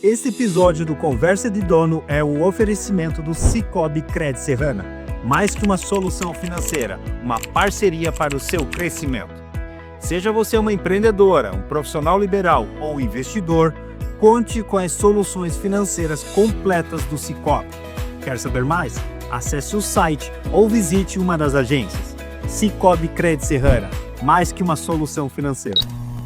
Esse episódio do Conversa de Dono é um oferecimento do Sicoob Cred Serrana. Mais que uma solução financeira, uma parceria para o seu crescimento. Seja você uma empreendedora, um profissional liberal ou investidor, conte com as soluções financeiras completas do Sicoob. Quer saber mais? Acesse o site ou visite uma das agências. Sicoob Cred Serrana, mais que uma solução financeira.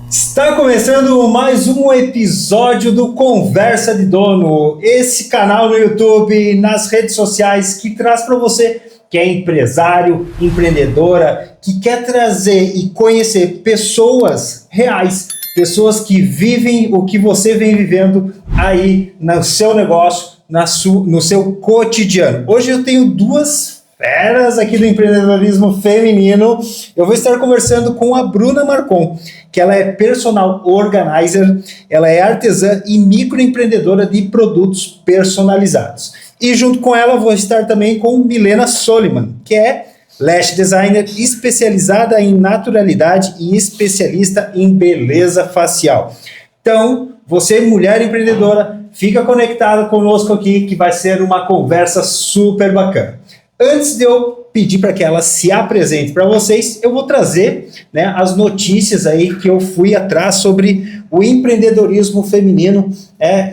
Está começando mais um episódio do Conversa de Dono, esse canal no YouTube, nas redes sociais que traz para você que é empresário, empreendedora, que quer trazer e conhecer pessoas reais, pessoas que vivem o que você vem vivendo aí no seu negócio, no seu cotidiano. Hoje eu tenho duas feras aqui do empreendedorismo feminino. Eu vou estar conversando com a Bruna Marcon, que ela é personal organizer, ela é artesã e microempreendedora de produtos personalizados. E junto com ela vou estar também com Milena Soliman, que é lash designer especializada em naturalidade e especialista em beleza facial. Então, você, mulher empreendedora, fica conectada conosco aqui que vai ser uma conversa super bacana. Antes de eu pedir para que ela se apresente para vocês, eu vou trazer, as notícias aí que eu fui atrás sobre o empreendedorismo feminino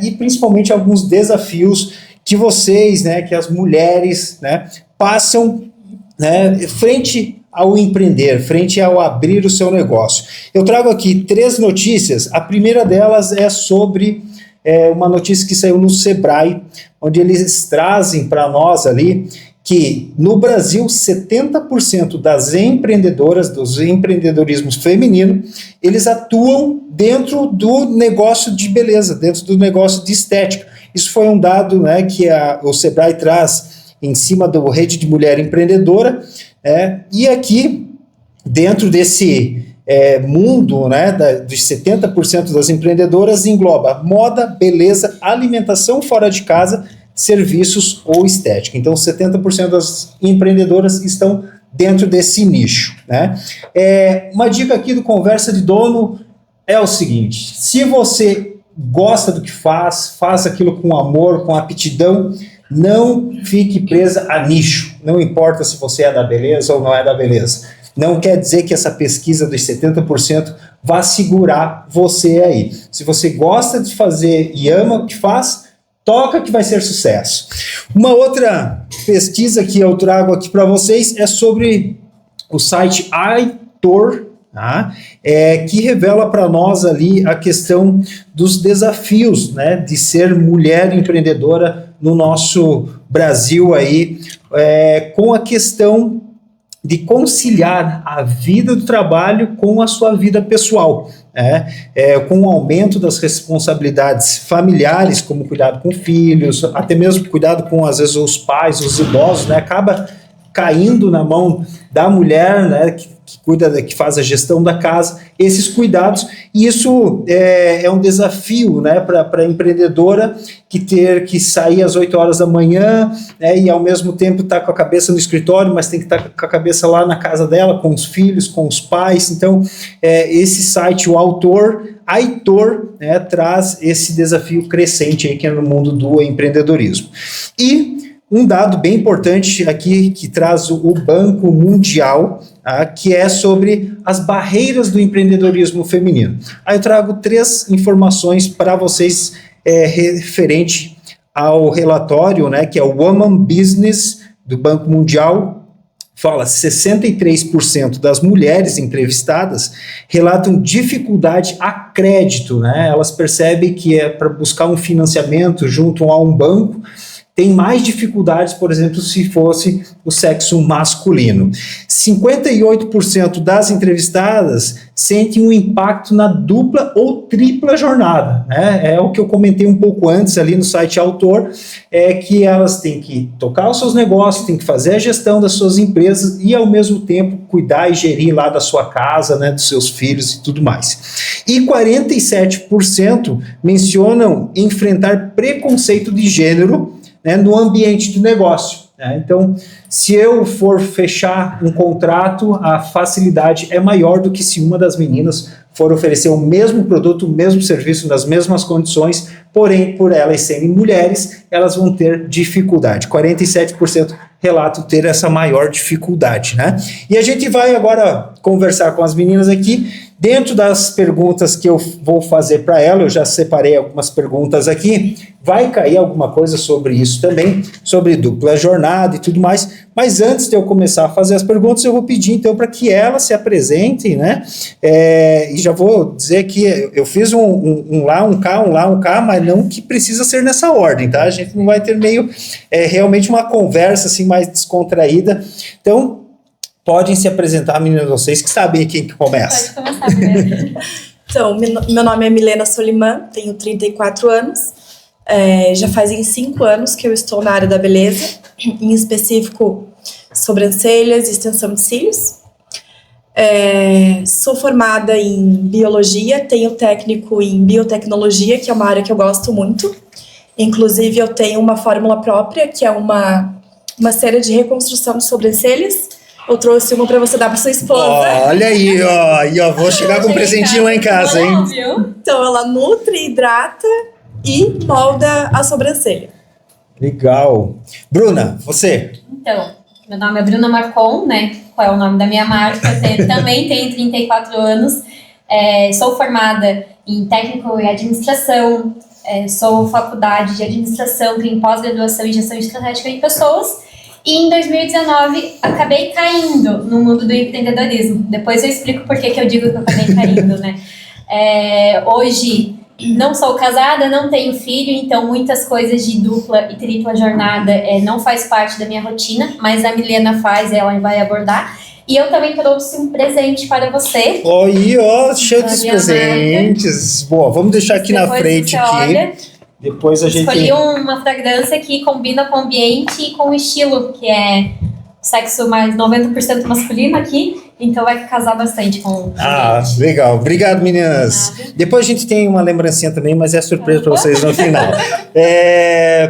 e principalmente alguns desafios que vocês, que as mulheres passam frente ao empreender, frente ao abrir o seu negócio. Eu trago aqui 3 notícias. A primeira delas é sobre uma notícia que saiu no Sebrae, onde eles trazem para nós ali que no Brasil 70% das empreendedoras, dos empreendedorismos feminino, eles atuam dentro do negócio de beleza, dentro do negócio de estética. Isso foi um dado que o Sebrae traz em cima do Rede de Mulher Empreendedora, e aqui, dentro desse mundo dos 70% das empreendedoras, engloba moda, beleza, alimentação fora de casa, serviços ou estética. Então, 70% das empreendedoras estão dentro desse nicho. Uma dica aqui do Conversa de Dono é o seguinte: se você gosta do que faz aquilo com amor, com aptidão, não fique presa a nicho. Não importa se você é da beleza ou não é da beleza. Não quer dizer que essa pesquisa dos 70% vá segurar você aí. Se você gosta de fazer e ama o que faz, toca que vai ser sucesso. Uma outra pesquisa que eu trago aqui para vocês é sobre o site Aitor, que revela para nós ali a questão dos desafios de ser mulher empreendedora no nosso Brasil aí, com a questão de conciliar a vida do trabalho com a sua vida pessoal, com o aumento das responsabilidades familiares, como cuidado com filhos, até mesmo cuidado com, às vezes, os pais, os idosos, acaba caindo na mão da mulher, que cuida, que faz a gestão da casa, esses cuidados, e isso é um desafio para a empreendedora que ter que sair às 8 horas da manhã, e ao mesmo tempo estar com a cabeça no escritório, mas tem que estar com a cabeça lá na casa dela, com os filhos, com os pais. Então, esse site, o Aitor, traz esse desafio crescente aí que é no mundo do empreendedorismo. E um dado bem importante aqui que traz o Banco Mundial, que é sobre as barreiras do empreendedorismo feminino. Aí eu trago 3 informações para vocês referente ao relatório, que é o Woman Business do Banco Mundial. Fala, 63% das mulheres entrevistadas relatam dificuldade a crédito, Elas percebem que para buscar um financiamento junto a um banco, tem mais dificuldades, por exemplo, se fosse o sexo masculino. 58% das entrevistadas sentem um impacto na dupla ou tripla jornada. É o que eu comentei um pouco antes ali no site Autor, que elas têm que tocar os seus negócios, têm que fazer a gestão das suas empresas e, ao mesmo tempo, cuidar e gerir lá da sua casa, dos seus filhos e tudo mais. E 47% mencionam enfrentar preconceito de gênero no ambiente do negócio. Então, se eu for fechar um contrato, a facilidade é maior do que se uma das meninas for oferecer o mesmo produto, o mesmo serviço, nas mesmas condições, porém, por elas serem mulheres, elas vão ter dificuldade. 47% relato ter essa maior dificuldade, né? E a gente vai agora conversar com as meninas aqui. Dentro das perguntas que eu vou fazer para ela, eu já separei algumas perguntas aqui, vai cair alguma coisa sobre isso também, sobre dupla jornada e tudo mais, mas antes de eu começar a fazer as perguntas, eu vou pedir então para que ela se apresente, né? E já vou dizer que eu fiz um lá, um cá, mas não que precisa ser nessa ordem, tá? A gente não vai ter meio, realmente uma conversa assim mais descontraída, então podem se apresentar, meninas, vocês que sabem quem que começa. Pode começar, Milena. Então, meu nome é Milena Soliman, tenho 34 anos. Já fazem 5 anos que eu estou na área da beleza, em específico sobrancelhas e extensão de cílios. Sou formada em biologia, tenho técnico em biotecnologia, que é uma área que eu gosto muito. Inclusive, eu tenho uma fórmula própria, que é uma cera de reconstrução de sobrancelhas. Eu trouxe uma para você dar para sua esposa. Olha aí, ó, vou chegar com um presentinho lá em casa, hein? Então, ela nutre, hidrata e molda a sobrancelha. Legal. Bruna, você? Então, meu nome é Bruna Marcon, né? Qual é o nome da minha marca? Também tenho 34 anos. Sou formada em técnico e administração. Sou faculdade de administração, tenho pós-graduação em gestão estratégica de pessoas. E em 2019, acabei caindo no mundo do empreendedorismo. Depois eu explico por que eu digo que eu acabei caindo, né? Hoje, não sou casada, não tenho filho, então muitas coisas de dupla e tripla jornada não faz parte da minha rotina, mas a Milena faz, ela vai abordar. E eu também trouxe um presente para você. Oi, cheio de presentes. Boa, vamos deixar aqui na frente. Olha. Depois a gente... Escolhi uma fragrância que combina com o ambiente e com o estilo, que é sexo mais 90% masculino aqui, então vai casar bastante com o ambiente. Legal. Obrigado, meninas. Depois a gente tem uma lembrancinha também, mas é surpresa para vocês no final.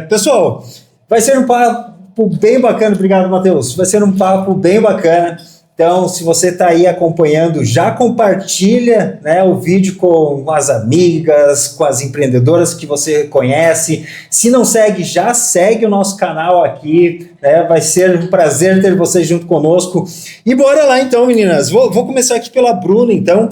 Pessoal, vai ser um papo bem bacana. Obrigado, Matheus. Vai ser um papo bem bacana. Então, se você está aí acompanhando, já compartilha, né, o vídeo com as amigas, com as empreendedoras que você conhece. Se não segue, já segue o nosso canal aqui, né? Vai ser um prazer ter vocês junto conosco. E bora lá então, meninas. Vou começar aqui pela Bruna, então.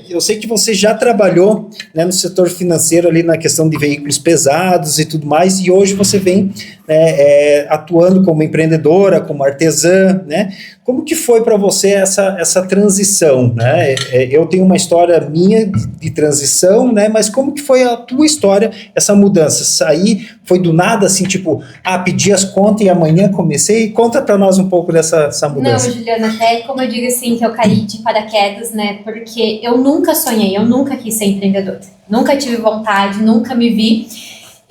Eu sei que você já trabalhou, né, no setor financeiro ali na questão de veículos pesados e tudo mais, e hoje você vem, né, atuando como empreendedora, como artesã, né? Como que foi para você essa transição, né? Eu tenho uma história minha de transição, né? Mas como que foi a tua história, essa mudança? Sair, foi do nada, assim, tipo, pedi as contas e amanhã comecei? Conta para nós um pouco dessa mudança. Não, Juliana, até como eu digo assim, que eu caí de paraquedas, né? Porque eu nunca sonhei, eu nunca quis ser empreendedora. Nunca tive vontade, nunca me vi.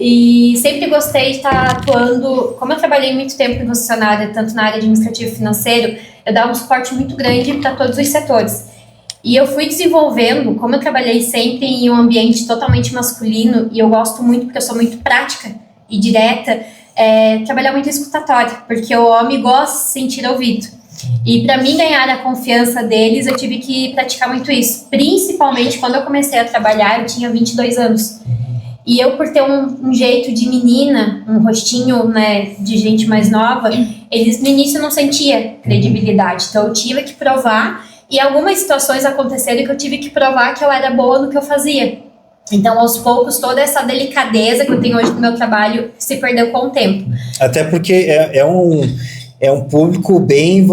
E sempre gostei de estar atuando, como eu trabalhei muito tempo em concessionária, tanto na área administrativa e financeira, eu dava um suporte muito grande para todos os setores. E eu fui desenvolvendo, como eu trabalhei sempre em um ambiente totalmente masculino, e eu gosto muito, porque eu sou muito prática e direta, trabalhar muito escutatório, porque o homem gosta de se sentir ouvido. E para mim ganhar a confiança deles, eu tive que praticar muito isso. Principalmente quando eu comecei a trabalhar, eu tinha 22 anos. E eu, por ter um jeito de menina, um rostinho, né, de gente mais nova, eles no início não sentiam credibilidade. Então eu tive que provar, e algumas situações aconteceram que eu tive que provar que eu era boa no que eu fazia. Então, aos poucos, toda essa delicadeza que eu tenho hoje no meu trabalho se perdeu com o tempo. Até porque é um público bem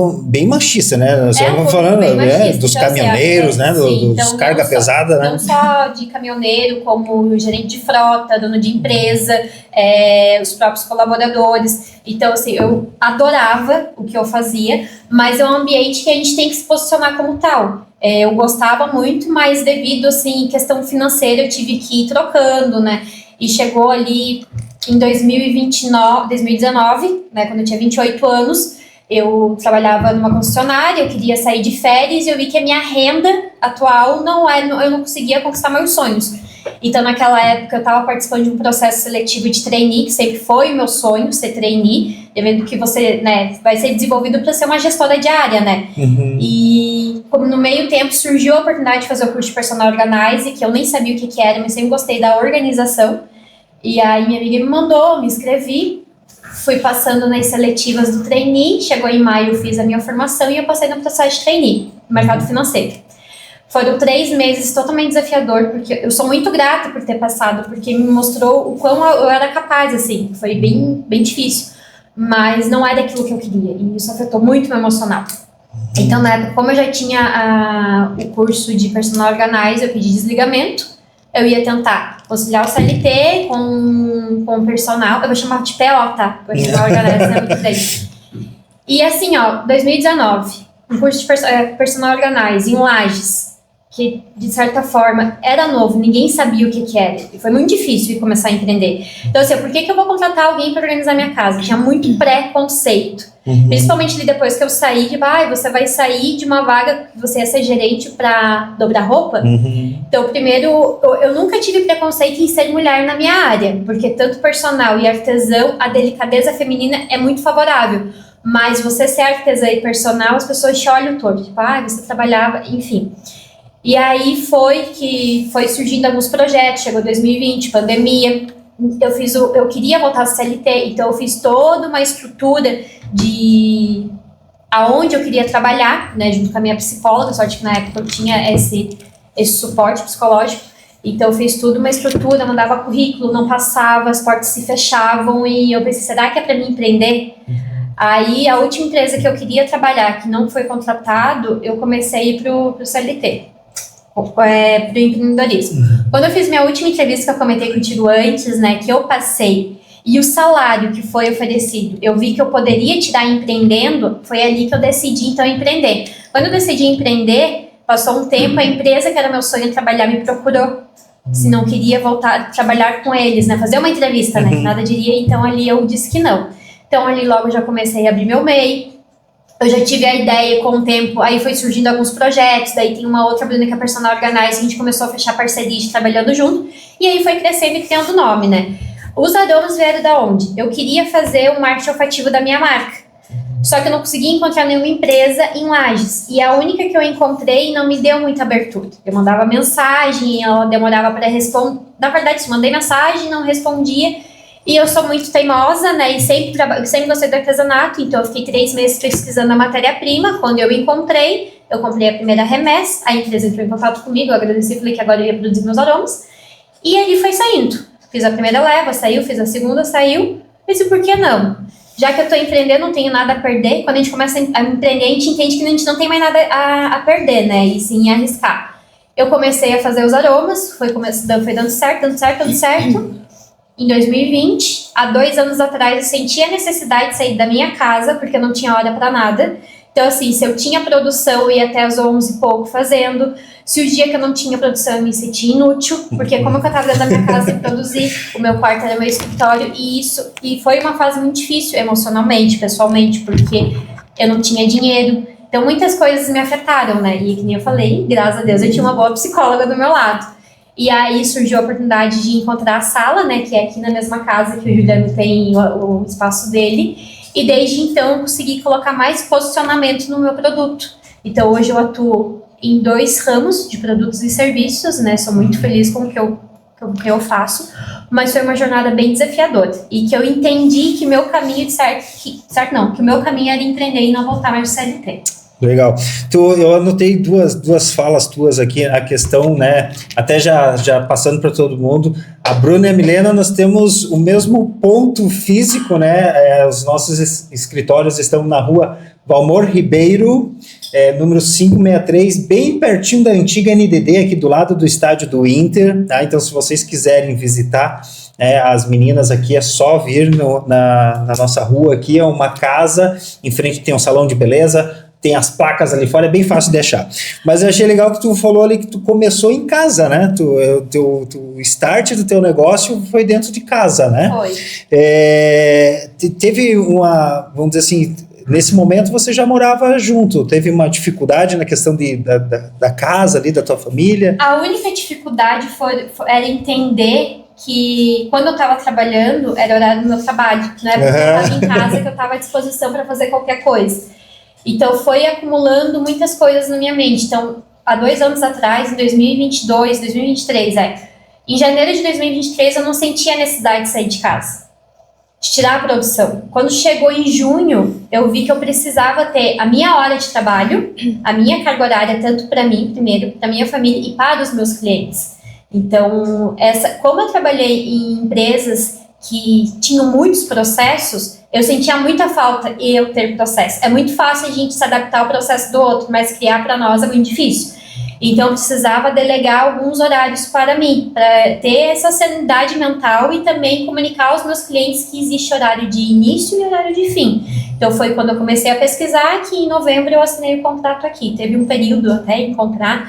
machista, né? Nós estamos falando, né, dos então, caminhoneiros, né? Dos então, carga pesada, né? Não só de caminhoneiro, como gerente de frota, dono de empresa, os próprios colaboradores. Então, assim, eu adorava o que eu fazia, mas é um ambiente que a gente tem que se posicionar como tal. Eu gostava muito, mas devido, assim, questão financeira, eu tive que ir trocando, né? E chegou ali em 2019, né, quando eu tinha 28 anos, eu trabalhava numa concessionária, eu queria sair de férias e eu vi que a minha renda atual eu não conseguia conquistar meus sonhos. Então, naquela época, eu estava participando de um processo seletivo de trainee, que sempre foi o meu sonho, ser trainee, devendo que você, né, vai ser desenvolvido para ser uma gestora de área, né? Uhum. E como no meio tempo surgiu a oportunidade de fazer o curso de Personal Organize, que eu nem sabia o que era, mas sempre gostei da organização. E aí minha amiga me mandou, me inscrevi, fui passando nas seletivas do trainee, chegou em maio, eu fiz a minha formação e eu passei no processo de trainee, no mercado financeiro. Foram 3 meses totalmente desafiador, porque eu sou muito grata por ter passado, porque me mostrou o quão eu era capaz, assim, foi bem difícil, mas não era aquilo que eu queria, e isso afetou muito meu emocional. Então, na época, como eu já tinha o curso de Personal Organize, eu pedi desligamento, eu ia tentar conciliar o CLT com o personal, eu vou chamar de PO, tá? Personal Organize, né? Muito bem. E assim, 2019, um curso de Personal Organize em Lages, que de certa forma era novo, ninguém sabia o que era, e foi muito difícil começar a empreender. Então assim, por que eu vou contratar alguém para organizar minha casa? Tinha muito preconceito, principalmente depois que eu saí você vai sair de uma vaga que você ia ser gerente para dobrar roupa. Então primeiro, eu nunca tive preconceito em ser mulher na minha área, porque tanto personal e artesão, a delicadeza feminina é muito favorável. Mas você ser artesã e personal, as pessoas te olham torto, tipo, você trabalhava, enfim. E aí foi surgindo alguns projetos, chegou 2020, pandemia, eu queria voltar a CLT, então eu fiz toda uma estrutura de aonde eu queria trabalhar, né, junto com a minha psicóloga, sorte que na época eu tinha esse suporte psicológico, então eu fiz tudo uma estrutura, mandava currículo, não passava, as portas se fechavam e eu pensei, será que é para mim empreender? Aí a última empresa que eu queria trabalhar, que não foi contratado, eu comecei a ir pro CLT. Pro empreendedorismo. Quando eu fiz minha última entrevista que eu comentei contigo antes, né, que eu passei, e o salário que foi oferecido, eu vi que eu poderia tirar empreendendo, foi ali que eu decidi, então, empreender. Quando eu decidi empreender, passou um tempo, a empresa que era meu sonho trabalhar me procurou, se não queria voltar a trabalhar com eles, né, fazer uma entrevista, né, que nada diria, então ali eu disse que não. Então ali logo eu já comecei a abrir meu MEI, eu já tive a ideia com o tempo, aí foi surgindo alguns projetos, daí tem uma outra Bruna que é a Personal Organize, a gente começou a fechar parcerias trabalhando junto, e aí foi crescendo e criando nome, né? Os aromas vieram da onde? Eu queria fazer o marketing olfativo da minha marca, só que eu não conseguia encontrar nenhuma empresa em Lages, e a única que eu encontrei não me deu muita abertura. Eu mandava mensagem, ela demorava para responder, na verdade, se mandei mensagem, não respondia. E eu sou muito teimosa, né, e sempre gostei do artesanato, então eu fiquei 3 meses pesquisando a matéria-prima. Quando eu comprei a primeira remessa, a empresa entrou em contato comigo, eu agradeci, falei que agora eu ia produzir meus aromas, e ali foi saindo. Fiz a primeira leva, saiu, fiz a segunda, saiu, pensei, por que não? Já que eu estou empreendendo, não tenho nada a perder, quando a gente começa a empreender, a gente entende que a gente não tem mais nada a perder, né, e sim arriscar. Eu comecei a fazer os aromas, foi dando certo, Em 2020, há 2 anos atrás, eu senti a necessidade de sair da minha casa, porque eu não tinha hora para nada. Então, assim, se eu tinha produção, eu ia até às 11 e pouco fazendo. Se o dia que eu não tinha produção, eu me sentia inútil, porque como eu estava dentro da minha casa sem produzir, o meu quarto era meu escritório, e foi uma fase muito difícil emocionalmente, pessoalmente, porque eu não tinha dinheiro. Então, muitas coisas me afetaram, né? E, que nem eu falei, graças a Deus, eu tinha uma boa psicóloga do meu lado. E aí surgiu a oportunidade de encontrar a sala, né, que é aqui na mesma casa que o Juliano tem o espaço dele. E desde então eu consegui colocar mais posicionamento no meu produto. Então hoje eu atuo em 2 ramos de produtos e serviços, né, sou muito feliz com o que eu faço, mas foi uma jornada bem desafiadora. E que eu entendi que meu caminho que o meu caminho era empreender e não voltar mais de CLT. Legal. Eu anotei duas falas tuas aqui, a questão, né, até já passando para todo mundo, a Bruna e a Milena, nós temos o mesmo ponto físico, né, os nossos escritórios estão na rua Valmor Ribeiro, número 563, bem pertinho da antiga NDD, aqui do lado do estádio do Inter, tá? Então se vocês quiserem visitar as meninas aqui, é só vir na nossa rua aqui, é uma casa, em frente tem um salão de beleza, tem as placas ali fora, é bem fácil de achar. Mas eu achei legal que tu falou ali que tu começou em casa, né? O start do teu negócio foi dentro de casa, né? Foi. Teve vamos dizer assim, nesse momento você já morava junto, teve uma dificuldade na questão da casa ali, da tua família? A única dificuldade era entender que quando eu estava trabalhando, era o horário do meu trabalho, não é porque eu estava em casa que eu estava à disposição para fazer qualquer coisa. Então, foi acumulando muitas coisas na minha mente. Então, há 2 anos atrás, em 2022, 2023, em janeiro de 2023, eu não sentia a necessidade de sair de casa, de tirar a produção. Quando chegou em junho, eu vi que eu precisava ter a minha hora de trabalho, a minha carga horária, tanto para mim, primeiro, para minha família e para os meus clientes. Então, como eu trabalhei em empresas que tinham muitos processos, eu sentia muita falta eu ter processo. É muito fácil a gente se adaptar ao processo do outro, mas criar para nós é muito difícil. Então, eu precisava delegar alguns horários para mim, para ter essa sanidade mental e também comunicar aos meus clientes que existe horário de início e horário de fim. Então, foi quando eu comecei a pesquisar que em novembro eu assinei o contrato aqui. Teve um período até encontrar,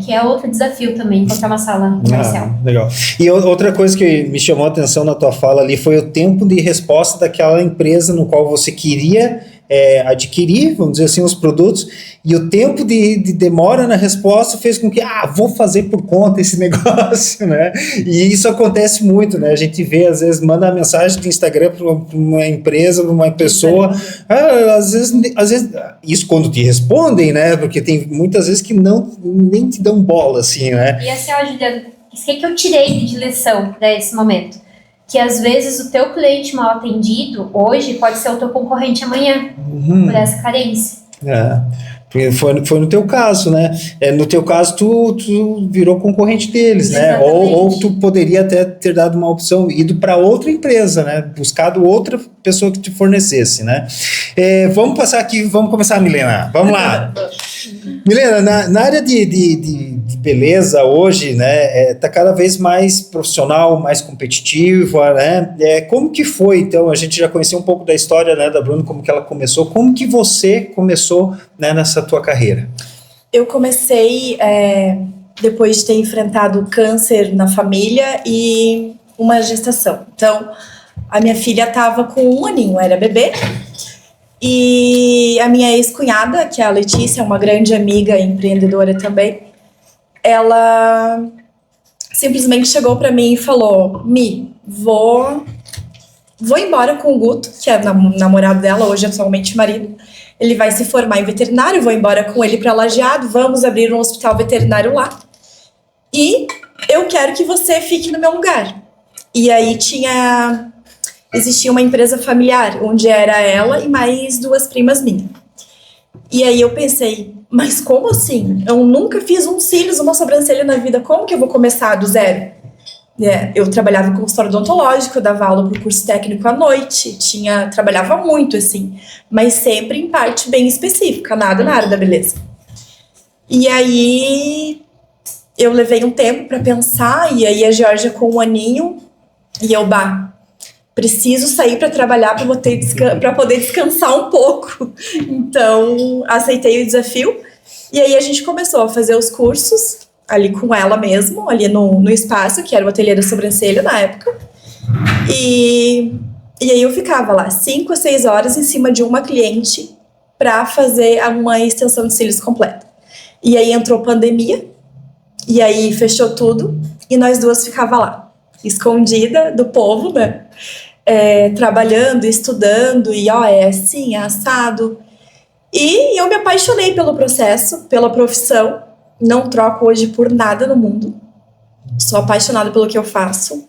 que é outro desafio também, encontrar uma sala comercial. Legal. E outra coisa que me chamou a atenção na tua fala ali foi o tempo de resposta daquela empresa no qual você queria adquirir, vamos dizer assim, os produtos, e o tempo de demora na resposta fez com que, vou fazer por conta esse negócio, né? E isso acontece muito, né? A gente vê, às vezes, manda uma mensagem do Instagram para uma empresa, para uma pessoa, às vezes, isso quando te respondem, né? Porque tem muitas vezes que nem te dão bola, assim, né? E assim, Juliana, o que eu tirei de lição para esse momento? Que às vezes o teu cliente mal atendido hoje pode ser o teu concorrente amanhã, por essa carência. Foi no teu caso, né? No teu caso, tu virou concorrente deles, né? Ou tu poderia até ter dado uma opção, ido para outra empresa, né? Buscado outra pessoa que te fornecesse, né? Vamos passar aqui, vamos começar, Milena. Vamos lá. Milena, na área de beleza hoje, né, tá cada vez mais profissional, mais competitiva, né? Como que foi, então? A gente já conheceu um pouco da história, né, da Bruna, como que ela começou. Como que você começou, né, nessa tua carreira? Eu comecei depois de ter enfrentado câncer na família e uma gestação. Então, a minha filha estava com 1 aninho, era bebê. E a minha ex-cunhada, que é a Letícia, uma grande amiga e empreendedora também, ela simplesmente chegou para mim e falou: Mi, vou embora com o Guto, que é o namorado dela, hoje atualmente marido. Ele vai se formar em veterinário, vou embora com ele para Lajeado, vamos abrir um hospital veterinário lá. E eu quero que você fique no meu lugar. E aí existia uma empresa familiar, onde era ela e mais 2 primas minhas. E aí eu pensei, mas como assim? Eu nunca fiz um cílios, uma sobrancelha na vida, como que eu vou começar do zero? Eu trabalhava em consultório odontológico, eu dava aula para o curso técnico à noite, trabalhava muito, assim, mas sempre em parte bem específica, nada na área da beleza. E aí eu levei um tempo para pensar, e aí a Georgia com 1 aninho, e eu, preciso sair para trabalhar para poder descansar um pouco. Então, aceitei o desafio. E aí a gente começou a fazer os cursos ali com ela mesmo, ali no espaço, que era o ateliê da sobrancelha na época. E aí eu ficava lá 5 a 6 horas em cima de uma cliente para fazer uma extensão de cílios completa. E aí entrou pandemia, e aí fechou tudo, e nós 2 ficava lá, escondida do povo, né? Trabalhando, estudando, e é assim, é assado. E eu me apaixonei pelo processo, pela profissão. Não troco hoje por nada no mundo. Sou apaixonada pelo que eu faço.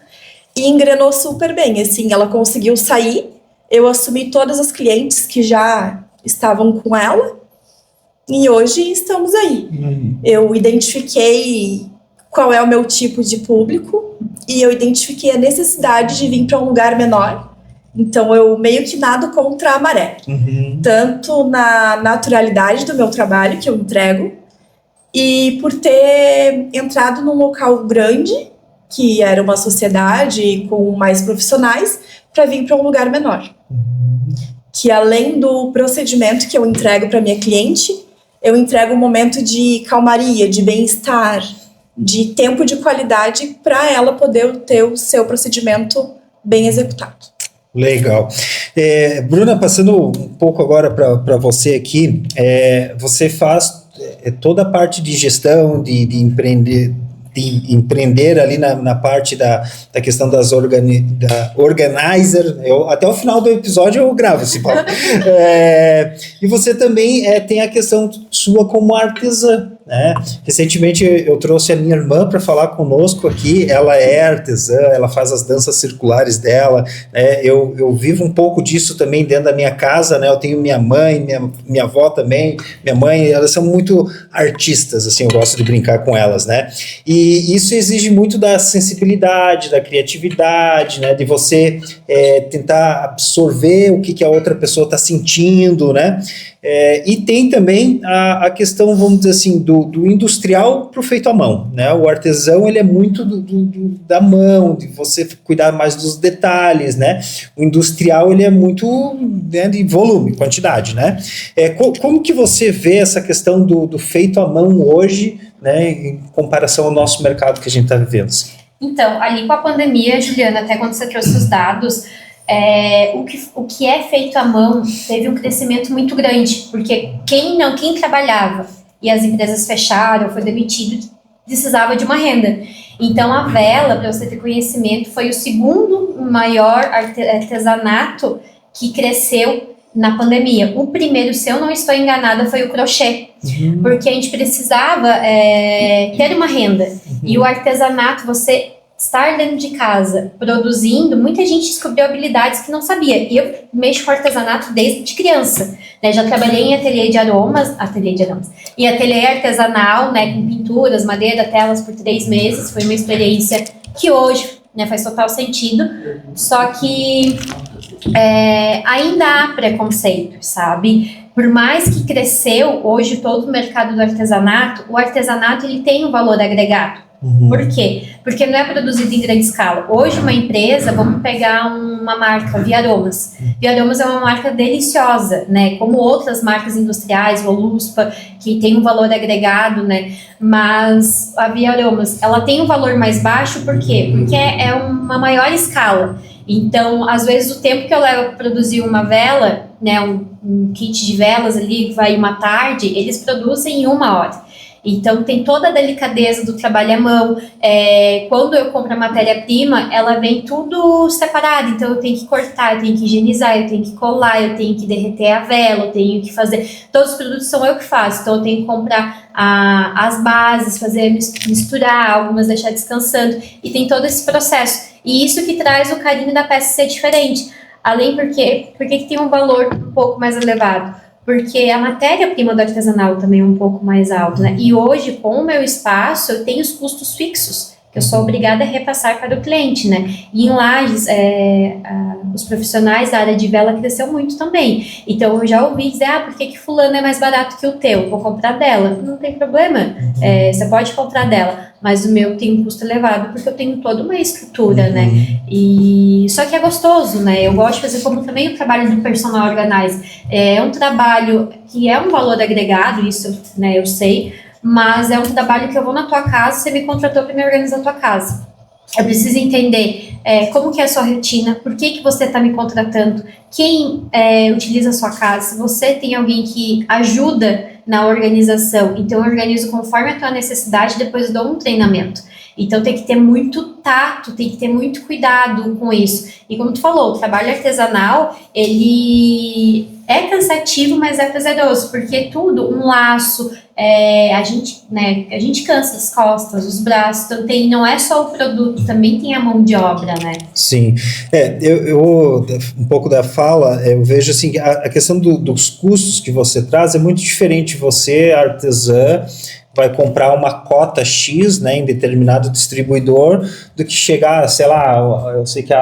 E engrenou super bem, assim, ela conseguiu sair. Eu assumi todas as clientes que já estavam com ela. E hoje estamos aí. Eu identifiquei qual é o meu tipo de público e eu identifiquei a necessidade de vir para um lugar menor. Então, eu meio que nado contra a maré. Tanto na naturalidade do meu trabalho, que eu entrego, e por ter entrado num local grande, que era uma sociedade com mais profissionais, para vir para um lugar menor. Que além do procedimento que eu entrego para minha cliente, eu entrego um momento de calmaria, de bem-estar, de tempo de qualidade para ela poder ter o seu procedimento bem executado. Legal. Bruna, passando um pouco agora para você aqui, você faz toda a parte de gestão, de empreender, de empreender ali na parte da questão da organizer. Até o final do episódio eu gravo esse papo. E você também tem a questão sua como artesã, né? Recentemente eu trouxe a minha irmã para falar conosco aqui. Ela é artesã, ela faz as danças circulares dela, né? Eu vivo um pouco disso também dentro da minha casa, né? Eu tenho minha mãe, minha avó também, minha mãe, elas são muito artistas, assim, eu gosto de brincar com elas, né? E isso exige muito da sensibilidade, da criatividade, né? De você tentar absorver o que a outra pessoa está sentindo, né? E tem também a questão, vamos dizer assim, do industrial para o feito à mão, né? O artesão, ele é muito da mão, de você cuidar mais dos detalhes, né? O industrial, ele é muito, né, de volume, quantidade, né? Como que você vê essa questão do feito à mão hoje, né, em comparação ao nosso mercado que a gente está vivendo? Então, ali com a pandemia, Juliana, até quando você trouxe os dados, o que é feito à mão teve um crescimento muito grande, porque quem trabalhava e as empresas fecharam, foi demitido, precisava de uma renda. Então, a vela, para você ter conhecimento, foi o segundo maior artesanato que cresceu na pandemia. O primeiro, se eu não estou enganada, foi o crochê, porque a gente precisava ter uma renda. E o artesanato, você estar dentro de casa produzindo, muita gente descobriu habilidades que não sabia. E eu mexo com artesanato desde criança, né? Já trabalhei em ateliê de aromas, e ateliê artesanal, né, com pinturas, madeira, telas por 3 meses. Foi uma experiência que hoje, né, faz total sentido. Só que ainda há preconceito, sabe? Por mais que cresceu hoje todo o mercado do artesanato, o artesanato ele tem um valor agregado. Por quê? Porque não é produzido em grande escala. Hoje uma empresa, vamos pegar uma marca, Via Aromas. Via Aromas é uma marca deliciosa, né? Como outras marcas industriais, Voluspa, que tem um valor agregado, né? Mas a Via Aromas, ela tem um valor mais baixo, por quê? Porque é uma maior escala. Então, às vezes, o tempo que eu levo para produzir uma vela, né, um kit de velas ali, que vai uma tarde, eles produzem em 1 hora. Então, tem toda a delicadeza do trabalho à mão. Quando eu compro a matéria-prima, ela vem tudo separado. Então, eu tenho que cortar, eu tenho que higienizar, eu tenho que colar, eu tenho que derreter a vela, eu tenho que fazer... Todos os produtos são eu que faço. Então, eu tenho que comprar as bases, fazer misturar, algumas deixar descansando. E tem todo esse processo. E isso que traz o carinho da peça ser diferente. Além porque tem um valor um pouco mais elevado? Porque a matéria-prima do artesanal também é um pouco mais alta, né? E hoje, com o meu espaço, eu tenho os custos fixos, que eu sou obrigada a repassar para o cliente, né? E em Lages, os profissionais da área de vela cresceu muito também. Então, eu já ouvi dizer, por que fulano é mais barato que o teu? Vou comprar dela. Não tem problema, você pode comprar dela. Mas o meu tem um custo elevado, porque eu tenho toda uma estrutura, né? E só que é gostoso, né? Eu gosto de fazer como também o trabalho do personal organizer. É um trabalho que é um valor agregado, isso, né, eu sei, mas é um trabalho que eu vou na tua casa, você me contratou para me organizar a tua casa. Eu preciso entender como que é a sua rotina, por que você está me contratando, quem utiliza a sua casa, se você tem alguém que ajuda na organização, então eu organizo conforme a tua necessidade, depois eu dou um treinamento. Então tem que ter muito tato, tem que ter muito cuidado com isso. E como tu falou, o trabalho artesanal, ele é cansativo, mas é prazeroso, porque tudo, um laço, a gente cansa as costas, os braços, então não é só o produto, também tem a mão de obra, né? Sim, eu um pouco da fala, eu vejo assim, a questão dos custos que você traz é muito diferente. Você, artesã, vai comprar uma cota X, né, em determinado distribuidor, do que chegar, sei lá, eu sei que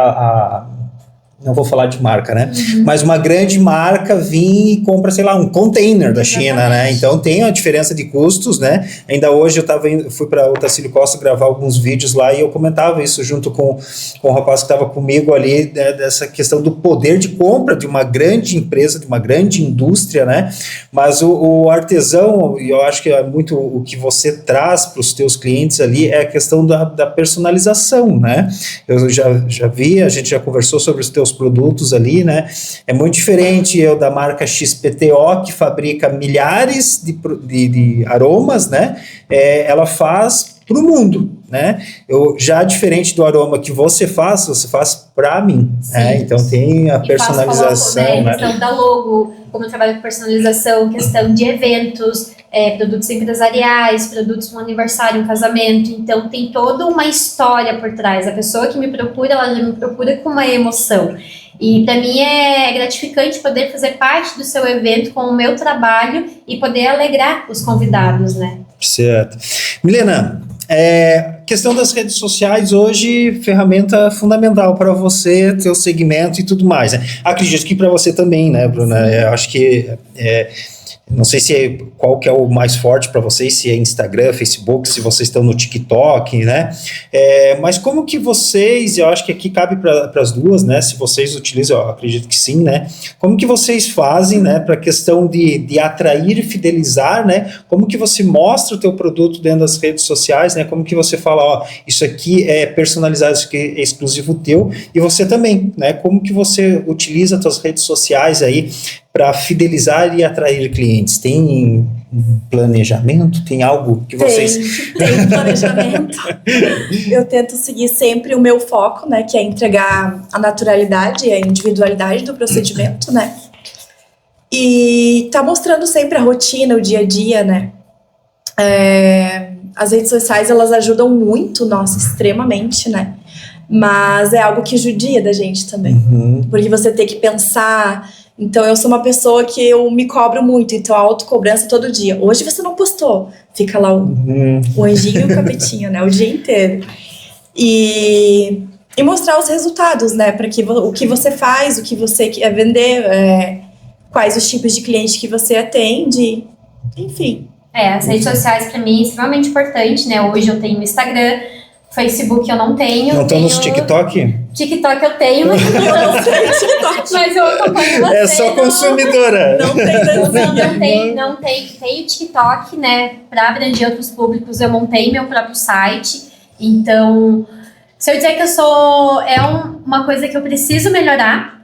não vou falar de marca, né? Mas uma grande marca vir e compra, sei lá, um container da China, né? Então tem a diferença de custos, né? Ainda hoje eu fui para Otacílio Costa gravar alguns vídeos lá e eu comentava isso junto com o rapaz que estava comigo ali, dessa questão do poder de compra de uma grande empresa, de uma grande indústria, né? Mas o artesão, e eu acho que é muito o que você traz para os teus clientes ali, é a questão da personalização, né? Eu já vi, a gente já conversou sobre os teus produtos ali, né? É muito diferente da marca XPTO, que fabrica milhares de aromas, né? Ela faz para o mundo, né? Eu já diferente do aroma que você faz para mim, né? Então tem a personalização, coloco, né? Questão da logo, como eu trabalho com personalização, questão de eventos, produtos empresariais, produtos no aniversário, um casamento. Então tem toda uma história por trás. A pessoa que me procura, ela já me procura com uma emoção. E para mim é gratificante poder fazer parte do seu evento com o meu trabalho e poder alegrar os convidados, né? Certo. Milena, questão das redes sociais hoje, ferramenta fundamental para você, teu segmento e tudo mais, né? Acredito que para você também, né, Bruna? Eu acho que não sei qual que é o mais forte para vocês, se é Instagram, Facebook, se vocês estão no TikTok, né? Mas como que vocês, eu acho que aqui cabe para as duas, né? Se vocês utilizam, eu acredito que sim, né? Como que vocês fazem, né? Para a questão de atrair e fidelizar, né? Como que você mostra o teu produto dentro das redes sociais, né? Como que você fala, ó, isso aqui é personalizado, isso aqui é exclusivo teu, e você também, né? Como que você utiliza as tuas redes sociais aí para fidelizar e atrair clientes? Tem um planejamento? Tem algo que vocês... Tem planejamento. Eu tento seguir sempre o meu foco, né, que é entregar a naturalidade e a individualidade do procedimento, né? E tá mostrando sempre a rotina, o dia a dia, né? As redes sociais, elas ajudam muito, nossa, extremamente, né? Mas é algo que judia da gente também. Porque você tem que pensar... Então, eu sou uma pessoa que eu me cobro muito, então a autocobrança todo dia. Hoje você não postou, fica lá o anjinho e o capetinho, né, o dia inteiro. E mostrar os resultados, né, para o que você faz, o que você quer vender, quais os tipos de cliente que você atende, enfim. As redes sociais para mim é extremamente importante, né, hoje eu tenho Instagram, Facebook eu não tenho. Não estão nos TikTok? TikTok eu tenho, mas mas eu acompanho você. É só consumidora. Não tem Não tem o TikTok, né? Para abranger outros públicos, eu montei meu próprio site. Então, se eu dizer que eu sou... uma coisa que eu preciso melhorar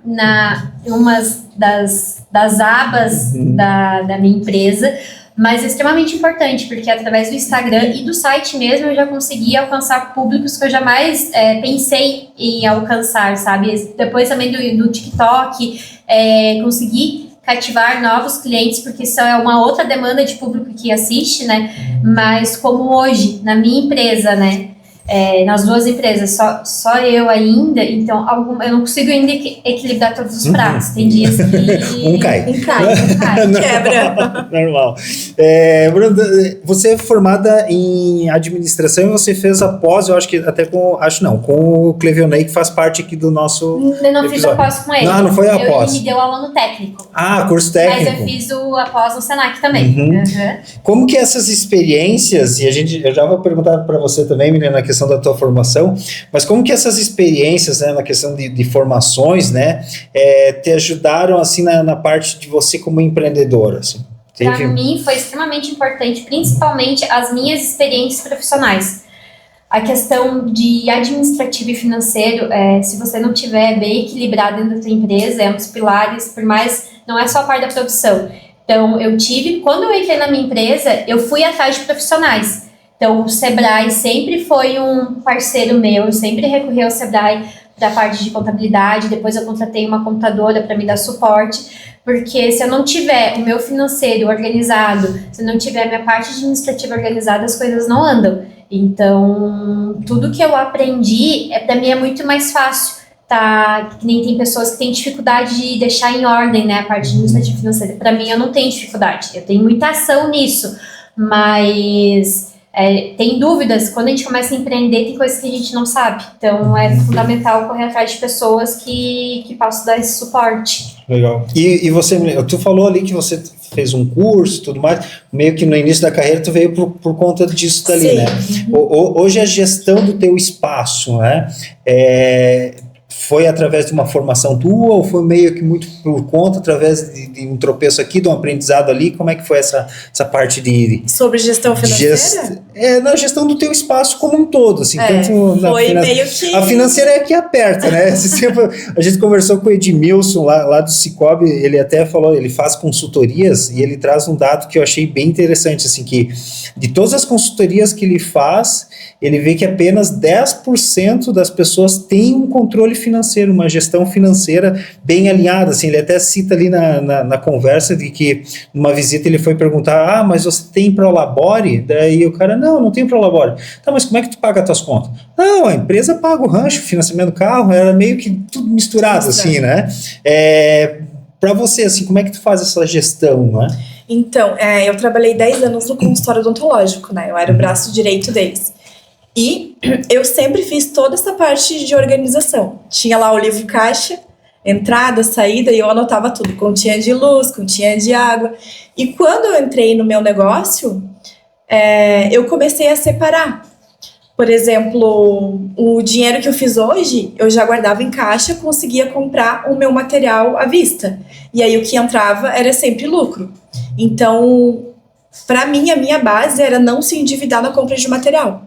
em uma das abas da minha empresa, mas é extremamente importante, porque através do Instagram e do site mesmo eu já consegui alcançar públicos que eu jamais pensei em alcançar, sabe? Depois também do TikTok, consegui cativar novos clientes, porque isso é uma outra demanda de público que assiste, né? Mas como hoje, na minha empresa, né? Nas duas empresas, só eu ainda, então eu não consigo ainda equilibrar todos os pratos. Tem dias que... Um cai. Quebra. Normal. Bruna, você é formada em administração e você fez a pós, eu acho que até com o Clevionei, que faz parte aqui do nosso Eu não fiz a pós com ele. Não foi a pós. Ele me deu aula no técnico. Curso técnico. Mas eu fiz a pós no Senac também. Como que essas experiências, e eu já vou perguntar para você também, Milena, na questão da tua formação, mas como que essas experiências, né, na questão de formações, né, te ajudaram, assim, na parte de você como empreendedora, assim? Para mim foi extremamente importante, principalmente as minhas experiências profissionais. A questão de administrativo e financeiro, se você não tiver bem equilibrado dentro da sua empresa, é um dos pilares, por mais, não é só a parte da produção. Então, quando eu entrei na minha empresa, eu fui atrás de profissionais. Então, o Sebrae sempre foi um parceiro meu, eu sempre recorri ao Sebrae para a parte de contabilidade, depois eu contratei uma contadora para me dar suporte, porque se eu não tiver o meu financeiro organizado, se eu não tiver a minha parte administrativa organizada, as coisas não andam. Então, tudo que eu aprendi, para mim é muito mais fácil, tá? Que nem tem pessoas que têm dificuldade de deixar em ordem, né, a parte administrativa e financeira. Para mim, eu não tenho dificuldade, eu tenho muita ação nisso, mas... tem dúvidas, quando a gente começa a empreender, tem coisas que a gente não sabe. Então, é fundamental correr atrás de pessoas que possam dar esse suporte. Legal. E você, tu falou ali que você fez um curso e tudo mais, meio que no início da carreira tu veio por conta disso dali, né? Hoje a gestão do teu espaço, né? foi através de uma formação tua ou foi meio que muito por conta, através de um tropeço aqui, de um aprendizado ali? Como é que foi essa parte de Sobre gestão financeira? Na gestão do teu espaço como um todo, assim. Tanto foi meio que... A financeira é que aperta, né? Esse tempo, a gente conversou com o Edmilson lá do Cicobi, ele até falou, ele faz consultorias e ele traz um dado que eu achei bem interessante, assim, que de todas as consultorias que ele faz, ele vê que apenas 10% das pessoas têm um controle financeiro, uma gestão financeira bem alinhada, assim, ele até cita ali na conversa de que numa visita ele foi perguntar, mas você tem Prolabore? Daí o cara, não tenho Prolabore. Tá, mas como é que tu paga as tuas contas? Não, a empresa paga o rancho, o financiamento do carro, era meio que tudo misturado, assim, né? Para você, assim, como é que tu faz essa gestão, né? Então, eu trabalhei 10 anos no consultório odontológico, né? Eu era o braço direito deles. E eu sempre fiz toda essa parte de organização. Tinha lá o livro caixa, entrada, saída, e eu anotava tudo. Continha de luz, continha de água. E quando eu entrei no meu negócio, eu comecei a separar. Por exemplo, o dinheiro que eu fiz hoje, eu já guardava em caixa, conseguia comprar o meu material à vista. E aí o que entrava era sempre lucro. Então, para mim, a minha base era não se endividar na compra de material.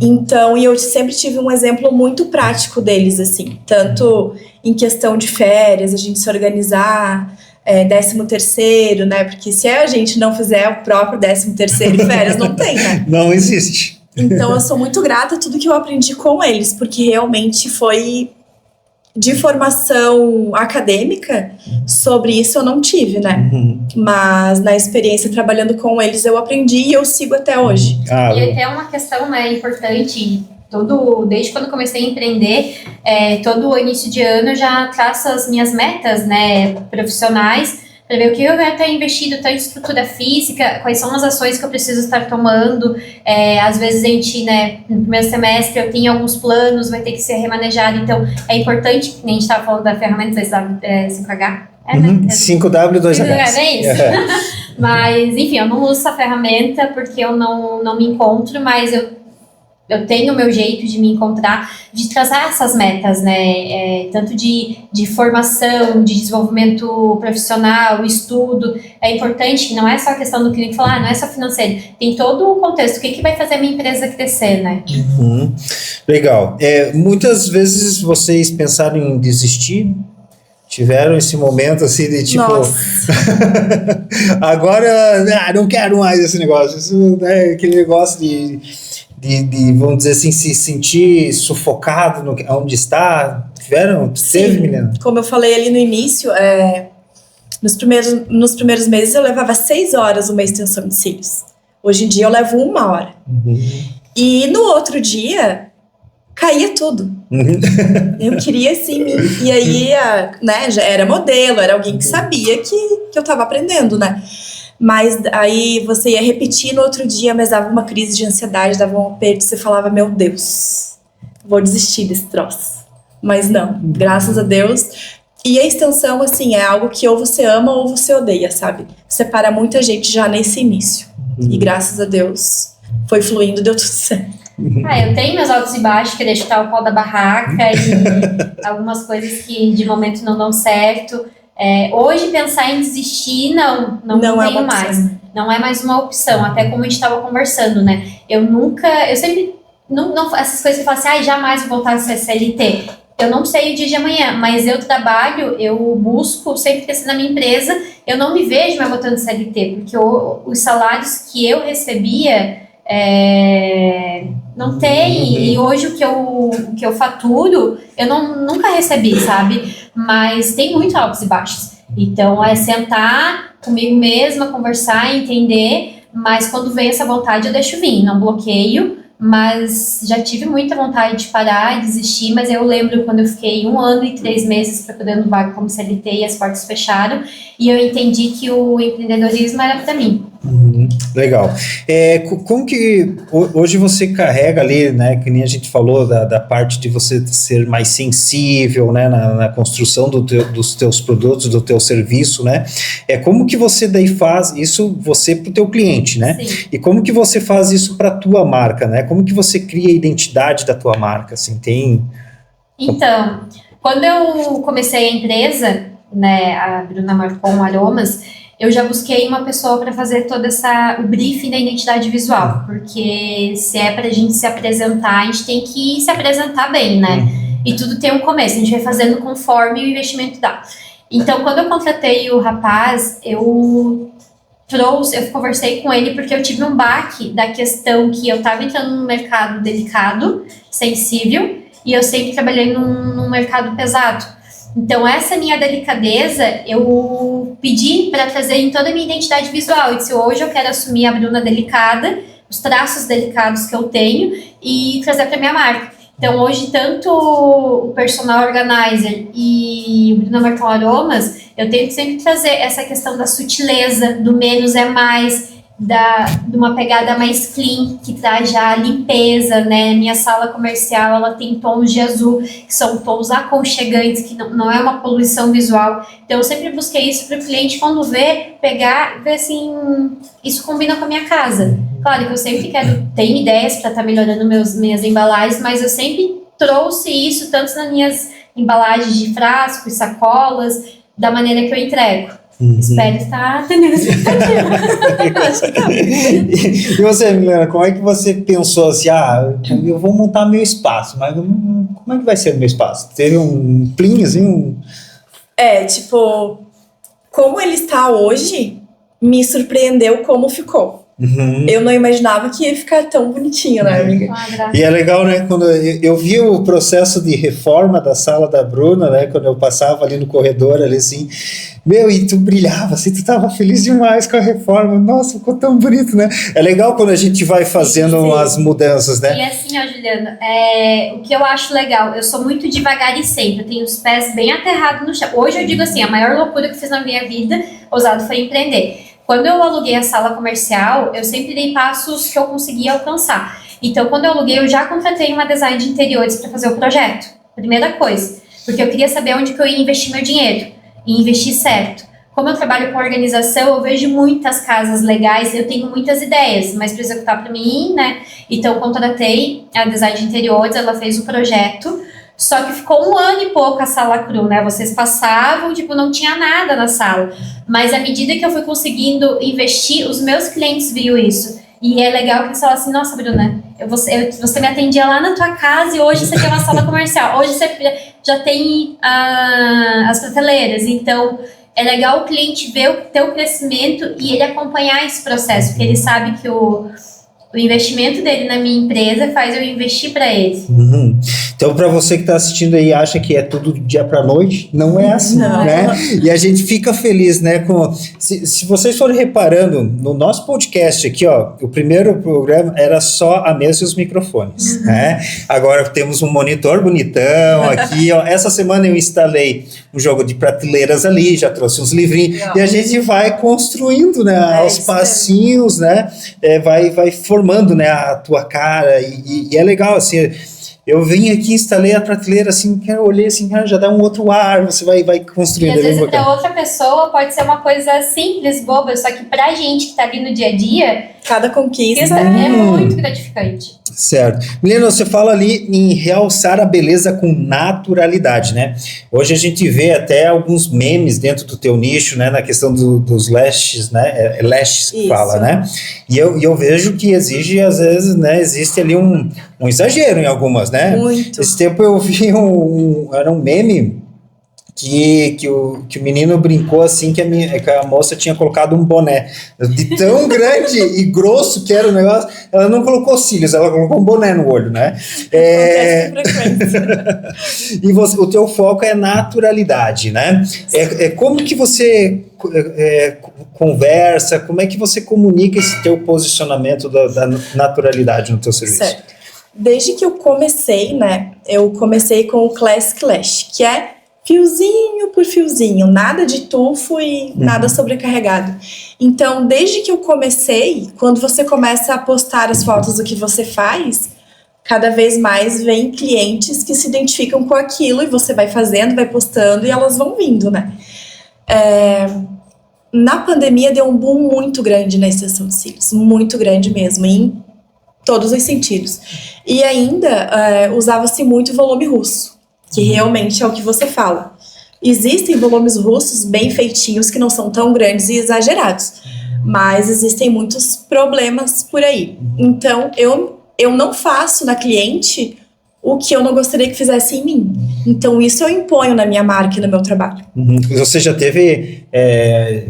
Então, e eu sempre tive um exemplo muito prático deles, assim, tanto em questão de férias, a gente se organizar, 13º, né, porque se a gente não fizer o próprio 13º e férias, não tem, né? Não existe. Então, eu sou muito grata a tudo que eu aprendi com eles, porque realmente foi de formação acadêmica, sobre isso eu não tive, né? Mas na experiência trabalhando com eles eu aprendi e eu sigo até hoje. E até uma questão, né, importante, desde quando eu comecei a empreender, todo início de ano eu já traço as minhas metas, né, profissionais, para ver o que eu quero ter investido, tanto em estrutura física, quais são as ações que eu preciso estar tomando. Às vezes a gente, né, no primeiro semestre eu tenho alguns planos, vai ter que ser remanejado, então é importante, que nem a gente estava falando da ferramenta 5H. 5W2H. É isso. Mas, enfim, eu não uso essa ferramenta porque eu não me encontro, mas eu tenho o meu jeito de me encontrar, de traçar essas metas, né? Tanto de formação, de desenvolvimento profissional, estudo. É importante que não é só a questão do cliente falar, não é só financeiro. Tem todo o contexto. O que vai fazer a minha empresa crescer, né? Legal. Muitas vezes vocês pensaram em desistir? Tiveram esse momento assim de tipo... Agora, não quero mais esse negócio. Isso, né, aquele negócio de, vamos dizer assim, se sentir sufocado onde está. Teve, menina? Como eu falei ali no início, nos primeiros meses eu levava 6 horas uma extensão de cílios. Hoje em dia eu levo 1 hora. E no outro dia, caía tudo. Eu queria assim, e aí, né, já era modelo, era alguém que sabia que eu tava aprendendo, né? Mas aí você ia repetir no outro dia, mas dava uma crise de ansiedade, dava um aperto, você falava, meu Deus, vou desistir desse troço. Mas não, graças a Deus. E a extensão, assim, é algo que ou você ama ou você odeia, sabe? Separa muita gente já nesse início. E graças a Deus, foi fluindo, deu tudo certo. Eu tenho meus altos e baixos, querer chutar o pau da barraca e algumas coisas que de momento não dão certo. Hoje pensar em desistir, não tenho mais. Não é mais uma opção, até como a gente estava conversando, né? Eu sempre, essas coisas que falam assim, jamais vou voltar a ser CLT. Eu não sei o dia de amanhã, mas eu trabalho, eu busco sempre crescer na minha empresa, eu não me vejo mais voltando CLT, porque os salários que eu recebia... não tem, e hoje o que eu faturo eu nunca recebi, sabe? Mas tem muito altos e baixos, então é sentar comigo mesma, conversar, entender, mas quando vem essa vontade eu deixo vir, não bloqueio, mas já tive muita vontade de parar e desistir, mas eu lembro quando eu fiquei 1 ano e 3 meses procurando vaga como CLT e as portas fecharam, e eu entendi que o empreendedorismo era para mim. Legal. Como que hoje você carrega ali, né, que nem a gente falou da parte de você ser mais sensível, né, na construção dos teus produtos, do teu serviço, né? Como que você daí faz isso você para o teu cliente, né? Sim. E como que você faz isso para a tua marca, né? Como que você cria a identidade da tua marca, assim, tem... Então, quando eu comecei a empresa, né, a Bruna Marcon Aromas, eu já busquei uma pessoa para fazer o briefing da identidade visual, porque se é para a gente se apresentar, a gente tem que se apresentar bem, né? E tudo tem um começo, a gente vai fazendo conforme o investimento dá. Então, quando eu contratei o rapaz, eu conversei com ele porque eu tive um baque da questão que eu estava entrando num mercado delicado, sensível, e eu sempre trabalhei num mercado pesado. Então, essa minha delicadeza, eu pedi para trazer em toda a minha identidade visual. E disse, hoje eu quero assumir a Bruna delicada, os traços delicados que eu tenho, e trazer para minha marca. Então, hoje, tanto o Personal Organizer e o Bruna Marcon Aromas, eu tento sempre trazer essa questão da sutileza, do menos é mais, de uma pegada mais clean, que traz já a limpeza, né? Minha sala comercial, ela tem tons de azul, que são tons aconchegantes, que não é uma poluição visual. Então, eu sempre busquei isso para o cliente, quando ver assim, isso combina com a minha casa. Claro que eu sempre tenho ideias para estar melhorando minhas embalagens, mas eu sempre trouxe isso, tanto nas minhas embalagens de frascos, sacolas, da maneira que eu entrego. Espero estar atendendo essa expectativa. E você, Milena, como é que você pensou assim, eu vou montar meu espaço, mas como é que vai ser o meu espaço? Teve um plim, assim? Como ele está hoje, me surpreendeu como ficou. Eu não imaginava que ia ficar tão bonitinho, né, amiga? E é legal, né, quando eu vi o processo de reforma da sala da Bruna, né, quando eu passava ali no corredor, ali assim, e tu brilhava, assim, tu tava feliz demais com a reforma, nossa, ficou tão bonito, né? É legal quando a gente vai fazendo as mudanças, né? E assim, Juliana, o que eu acho legal, eu sou muito devagar e sempre, eu tenho os pés bem aterrados no chão. Hoje eu digo assim, a maior loucura que eu fiz na minha vida, ousado, foi empreender. Quando eu aluguei a sala comercial, eu sempre dei passos que eu conseguia alcançar. Então, quando eu aluguei, eu já contratei uma design de interiores para fazer o projeto. Primeira coisa, porque eu queria saber onde que eu ia investir meu dinheiro e investir certo. Como eu trabalho com organização, eu vejo muitas casas legais, eu tenho muitas ideias, mas para executar para mim, né? Então, eu contratei a design de interiores, ela fez o projeto. Só que ficou 1 ano e pouco a sala cru, né? Vocês passavam, não tinha nada na sala. Mas à medida que eu fui conseguindo investir, os meus clientes viram isso. E é legal que eles falam assim, nossa, Bruna, você me atendia lá na tua casa e hoje você tem uma sala comercial. Hoje você já tem as prateleiras. Então, é legal o cliente ver o teu crescimento e ele acompanhar esse processo. Porque ele sabe que o investimento dele na minha empresa faz eu investir para ele. Então, para você que está assistindo aí, acha que é tudo do dia para noite, não é assim, né? E a gente fica feliz, né? Se vocês forem reparando, no nosso podcast aqui, o primeiro programa era só a mesa e os microfones, né? Agora temos um monitor bonitão aqui, Essa semana eu instalei um jogo de prateleiras ali, já trouxe uns livrinhos, e a gente vai construindo, né? Aos passinhos, né? Vai formando, né, a tua cara, e é legal, assim, eu vim aqui, instalei a prateleira, assim, eu olhei assim, já dá um outro ar, você vai construindo. E às vezes para outra pessoa pode ser uma coisa simples, boba, só que pra gente que tá ali no dia a dia, cada conquista é muito gratificante. Certo. Milena, você fala ali em realçar a beleza com naturalidade, né? Hoje a gente vê até alguns memes dentro do teu nicho, né? Na questão dos lashes, né? Lashes que fala, né? E eu vejo que exige, às vezes, né? Existe ali um exagero em algumas, né? Muito. Esse tempo eu vi era um meme que o menino brincou assim que a moça tinha colocado um boné de tão grande e grosso que era o negócio, ela não colocou cílios, ela colocou um boné no olho, né? E o teu foco é naturalidade, né? Como que você conversa, como é que você comunica esse teu posicionamento da naturalidade no teu serviço? Certo. Desde que eu comecei, né? Eu comecei com o Classic Lash, que é fiozinho por fiozinho, nada de tufo e nada sobrecarregado. Então, desde que eu comecei, quando você começa a postar as fotos do que você faz, cada vez mais vem clientes que se identificam com aquilo e você vai fazendo, vai postando e elas vão vindo, né? Na pandemia deu um boom muito grande na extensão de cílios, muito grande mesmo, em todos os sentidos. E ainda usava-se muito volume russo. que realmente é o que você fala. Existem volumes russos bem feitinhos que não são tão grandes e exagerados, mas existem muitos problemas por aí. Então, eu não faço na cliente o que eu não gostaria que fizesse em mim. Então, isso eu imponho na minha marca e no meu trabalho. Você já teve,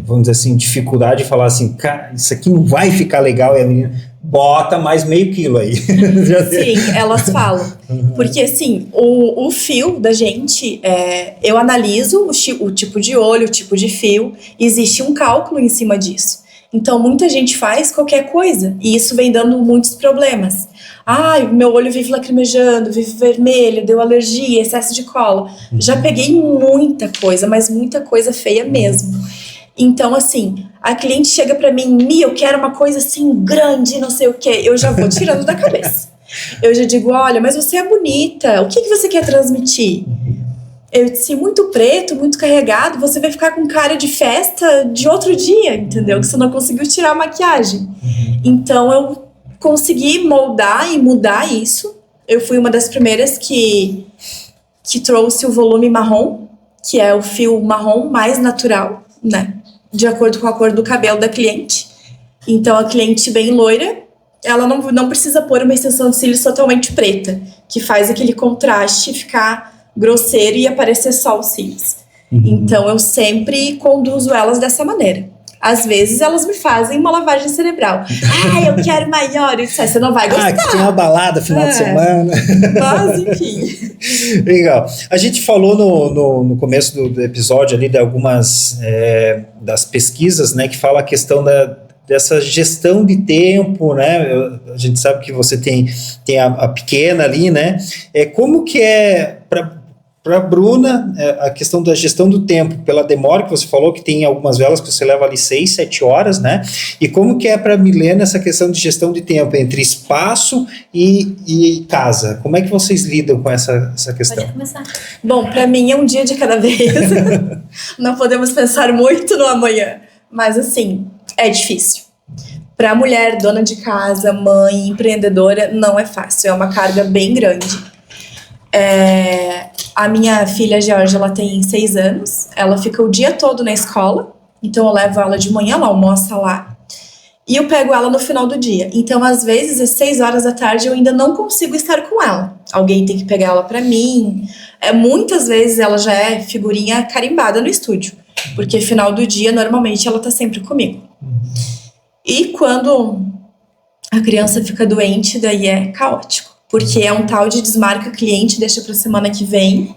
vamos dizer assim, dificuldade de falar assim, cara, isso aqui não vai ficar legal, e a menina bota mais meio quilo aí. Sim, elas falam. Porque, assim, o fio da gente, eu analiso o tipo de olho, o tipo de fio, e existe um cálculo em cima disso. Então, muita gente faz qualquer coisa, e isso vem dando muitos problemas. Meu olho vive lacrimejando, vive vermelho, deu alergia, excesso de cola. Já peguei muita coisa, mas muita coisa feia mesmo. Então, assim, a cliente chega pra mim, eu quero uma coisa assim, grande, não sei o quê. Eu já vou tirando da cabeça. Eu já digo, olha, mas você é bonita, o que você quer transmitir? Eu disse, muito preto, muito carregado, você vai ficar com cara de festa de outro dia, entendeu? Que você não conseguiu tirar a maquiagem. Então, eu consegui moldar e mudar isso. Eu fui uma das primeiras que trouxe o volume marrom, que é o fio marrom mais natural, né? De acordo com a cor do cabelo da cliente. Então, a cliente bem loira, ela não precisa pôr uma extensão de cílios totalmente preta, que faz aquele contraste ficar grosseiro e aparecer só os cílios. Então, eu sempre conduzo elas dessa maneira. Às vezes, elas me fazem uma lavagem cerebral. Eu quero maior. Eu disse, você não vai gostar. Que tem uma balada final de semana. Mas, enfim. Legal. A gente falou no começo do episódio ali de algumas das pesquisas, né, que fala a questão dessa gestão de tempo, né? A gente sabe que você tem a pequena ali, né? Como que é para a Bruna, a questão da gestão do tempo, pela demora que você falou, que tem algumas velas que você leva ali 6, 7 horas, né? E como que é para a Milena essa questão de gestão de tempo entre espaço e casa? Como é que vocês lidam com essa questão? Pode começar. Bom, para mim é um dia de cada vez. Não podemos pensar muito no amanhã. Mas, assim, é difícil. Para a mulher, dona de casa, mãe, empreendedora, não é fácil. É uma carga bem grande. A minha filha Georgia, ela tem 6 anos, ela fica o dia todo na escola, então eu levo ela de manhã, ela almoça lá, e eu pego ela no final do dia. Então, às vezes, às 6 horas da tarde, eu ainda não consigo estar com ela. Alguém tem que pegar ela pra mim. Muitas vezes ela já é figurinha carimbada no estúdio, porque final do dia, normalmente, ela tá sempre comigo. E quando a criança fica doente, daí é caótico. Porque é um tal de desmarca o cliente, deixa pra semana que vem.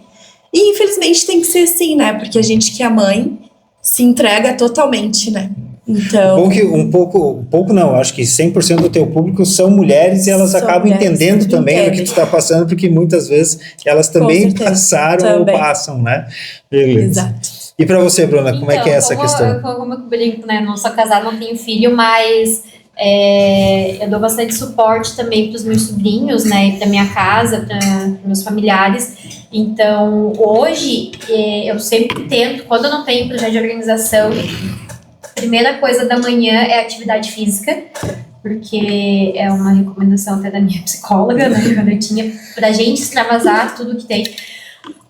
E infelizmente tem que ser assim, né? Porque a gente que é mãe se entrega totalmente, né? Então... Bom que um pouco não, acho que 100% do teu público são mulheres e elas acabam entendendo também o que tu está passando, porque muitas vezes elas também passaram ou passam, né? Beleza. Exato. E para você, Bruna, como é que é essa questão? Como eu brinco, né? Não sou casada, não tenho filho, mas... eu dou bastante suporte também para os meus sobrinhos, né, e para minha casa, para meus familiares. Então, hoje, eu sempre tento, quando eu não tenho projeto de organização, a primeira coisa da manhã é atividade física, porque é uma recomendação até da minha psicóloga, né, quando eu tinha, pra gente extravasar tudo que tem.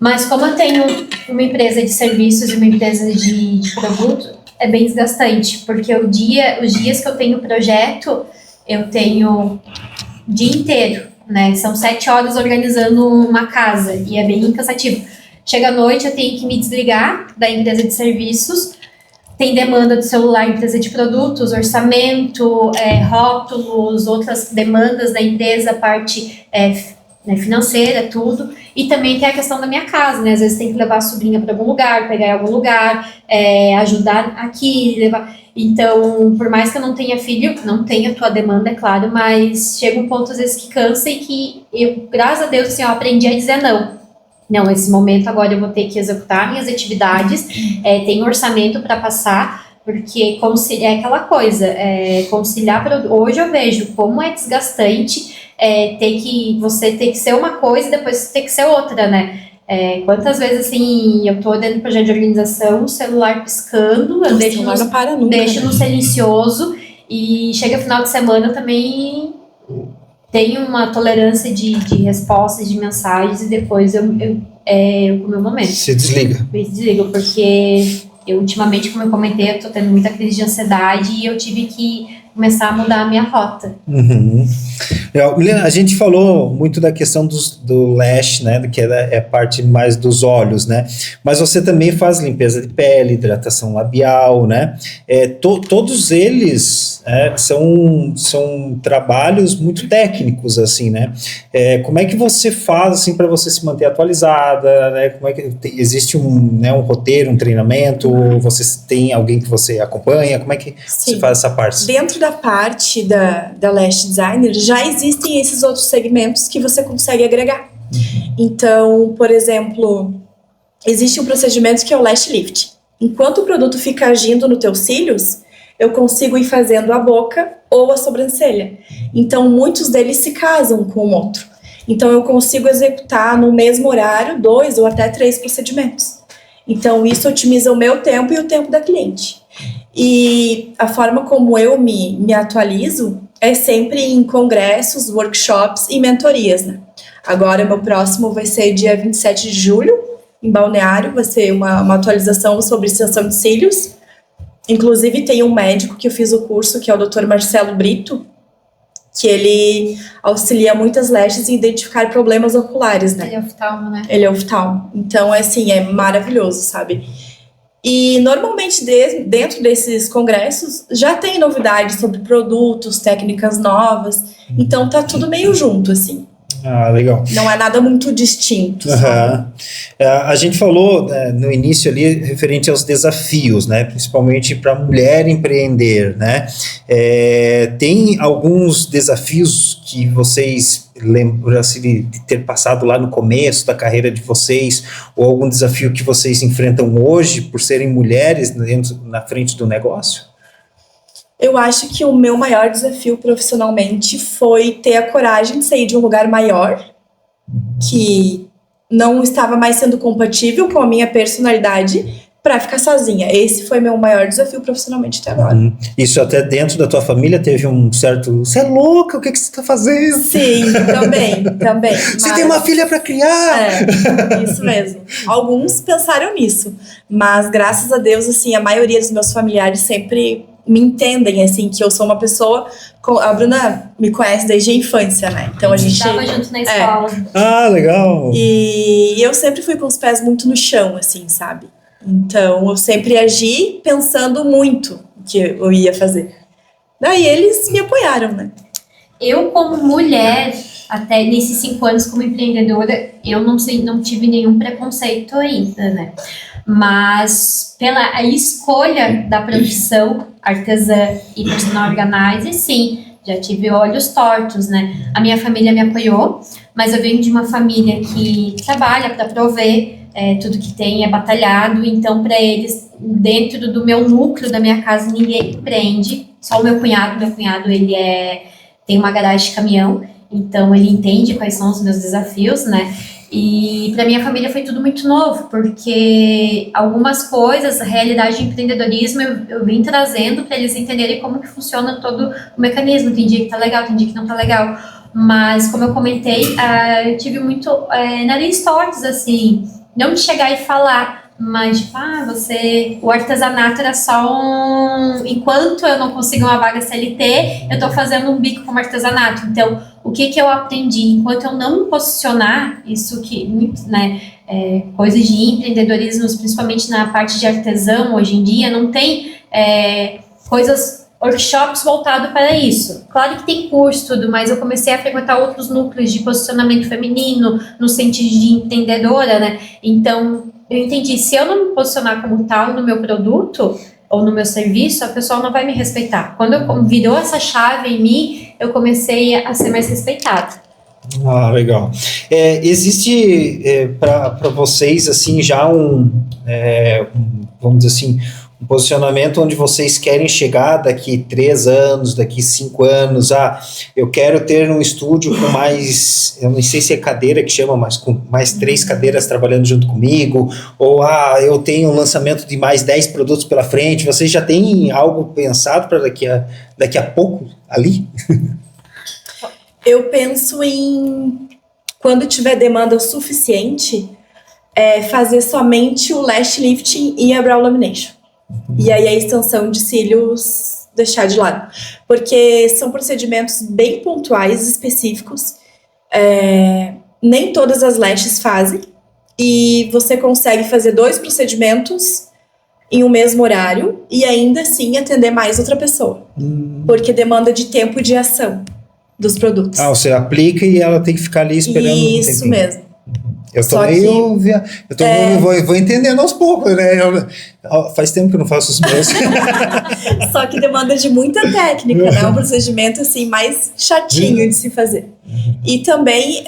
Mas como eu tenho uma empresa de serviços e uma empresa de produto, é bem desgastante, porque os dias que eu tenho projeto, eu tenho o dia inteiro, né? São 7 horas organizando uma casa e é bem cansativo. Chega à noite, eu tenho que me desligar da empresa de serviços, tem demanda do celular, empresa de produtos, orçamento, rótulos, outras demandas da empresa, parte financeira, tudo. E também tem a questão da minha casa, né? Às vezes tem que levar a sobrinha para algum lugar, pegar em algum lugar, ajudar aqui, levar... Então, por mais que eu não tenha filho, não tenha a tua demanda, é claro, mas chega um ponto às vezes que cansa e que eu, graças a Deus, assim, eu aprendi a dizer não. Não, esse momento agora eu vou ter que executar minhas atividades, tenho orçamento para passar, porque é aquela coisa, conciliar, hoje eu vejo como é desgastante você ter que ser uma coisa e depois ter que ser outra, né? Quantas vezes, assim, eu tô dentro do projeto de organização, o celular piscando, eu deixo no silencioso, e chega final de semana eu também tenho uma tolerância de respostas, de mensagens, e depois eu o meu momento. Se desliga. Me desligo, porque eu ultimamente, como eu comentei, eu tô tendo muita crise de ansiedade e eu tive que começar a mudar a minha rota. Uhum. A gente falou muito da questão do lash, né, que é a parte mais dos olhos, né, mas você também faz limpeza de pele, hidratação labial, né, todos eles são trabalhos muito técnicos, assim, né, como é que você faz, assim, para você se manter atualizada, né, como é que existe um roteiro, um treinamento, você tem alguém que você acompanha, como é que você faz essa parte? Dentro da parte da Lash Designer, já existem esses outros segmentos que você consegue agregar. Então, por exemplo, existe um procedimento que é o Lash Lift. Enquanto o produto fica agindo nos teus cílios, eu consigo ir fazendo a boca ou a sobrancelha. Então, muitos deles se casam com o outro. Então, eu consigo executar no mesmo horário 2 ou até 3 procedimentos. Então, isso otimiza o meu tempo e o tempo da cliente. E a forma como eu me atualizo é sempre em congressos, workshops e mentorias, né? Agora, meu próximo vai ser dia 27 de julho, em Balneário, vai ser uma atualização sobre extensão de cílios. Inclusive, tem um médico que eu fiz o curso, que é o Dr. Marcelo Brito, que ele auxilia muitas lashes em identificar problemas oculares, né? Ele é oftalmo, né? Ele é oftalmo. Então, assim, é maravilhoso, sabe? E, normalmente, dentro desses congressos, já tem novidades sobre produtos, técnicas novas. Então, tá tudo meio junto, assim. Ah, legal. Não é nada muito distinto. Uhum. A gente falou no início ali referente aos desafios, né? Principalmente para a mulher empreender, né? Tem alguns desafios que vocês lembram assim, de ter passado lá no começo da carreira de vocês, ou algum desafio que vocês enfrentam hoje por serem mulheres na frente do negócio? Eu acho que o meu maior desafio profissionalmente foi ter a coragem de sair de um lugar maior, que não estava mais sendo compatível com a minha personalidade, para ficar sozinha. Esse foi meu maior desafio profissionalmente até agora. Isso até dentro da tua família teve um certo... Você é louca, o que você está fazendo? Sim, também. Você tem uma filha para criar! Isso mesmo. Alguns pensaram nisso, mas graças a Deus, assim, a maioria dos meus familiares sempre me entendem, assim, que eu sou uma pessoa... A Bruna me conhece desde a infância, né? Então a gente... Estava junto na escola. Ah, legal! E eu sempre fui com os pés muito no chão, assim, sabe? Então eu sempre agi pensando muito o que eu ia fazer. Daí eles me apoiaram, né? Eu, como mulher, até nesses 5 anos como empreendedora, eu não tive nenhum preconceito ainda, né? Mas pela escolha da profissão artesã e personal organizer, sim, já tive olhos tortos, né? A minha família me apoiou, mas eu venho de uma família que trabalha para prover, tudo que tem é batalhado, então para eles, dentro do meu núcleo, da minha casa, ninguém empreende, só o meu cunhado ele tem uma garagem de caminhão, então ele entende quais são os meus desafios, né? E para minha família foi tudo muito novo, porque algumas coisas, a realidade de empreendedorismo, eu vim trazendo para eles entenderem como que funciona todo o mecanismo. Tem dia que tá legal, tem dia que não tá legal. Mas, como eu comentei, eu tive muito nariz tortos, assim, não de chegar e falar, mas tipo, o artesanato era só enquanto eu não consigo uma vaga CLT, eu tô fazendo um bico como artesanato. Então, o que eu aprendi? Enquanto eu não me posicionar, isso que, né, coisas de empreendedorismo, principalmente na parte de artesão, hoje em dia, não tem workshops voltados para isso. Claro que tem curso, tudo, mas eu comecei a frequentar outros núcleos de posicionamento feminino, no sentido de empreendedora, né? Então, eu entendi, se eu não me posicionar como tal no meu produto ou no meu serviço, a pessoa não vai me respeitar. Quando virou essa chave em mim, eu comecei a ser mais respeitada. Ah, legal. Existe para vocês, assim, já vamos dizer assim, um posicionamento onde vocês querem chegar daqui 3 anos, daqui 5 anos, eu quero ter um estúdio com mais, eu não sei se é cadeira que chama, mas com mais 3 cadeiras trabalhando junto comigo, ou eu tenho um lançamento de mais 10 produtos pela frente. Vocês já têm algo pensado para daqui a pouco ali? Eu penso em, quando tiver demanda suficiente, fazer somente o lash lifting e a brow lamination. E aí a extensão de cílios deixar de lado. Porque são procedimentos bem pontuais, específicos. Nem todas as lashes fazem. E você consegue fazer 2 procedimentos em um mesmo horário e ainda assim atender mais outra pessoa. Porque demanda de tempo de ação dos produtos. Você aplica e ela tem que ficar ali esperando Isso mesmo. Eu tô Só meio... vou entendendo aos poucos, né? Faz tempo que eu não faço os meus. Só que demanda de muita técnica, né? Um procedimento, assim, mais chatinho de se fazer. E também,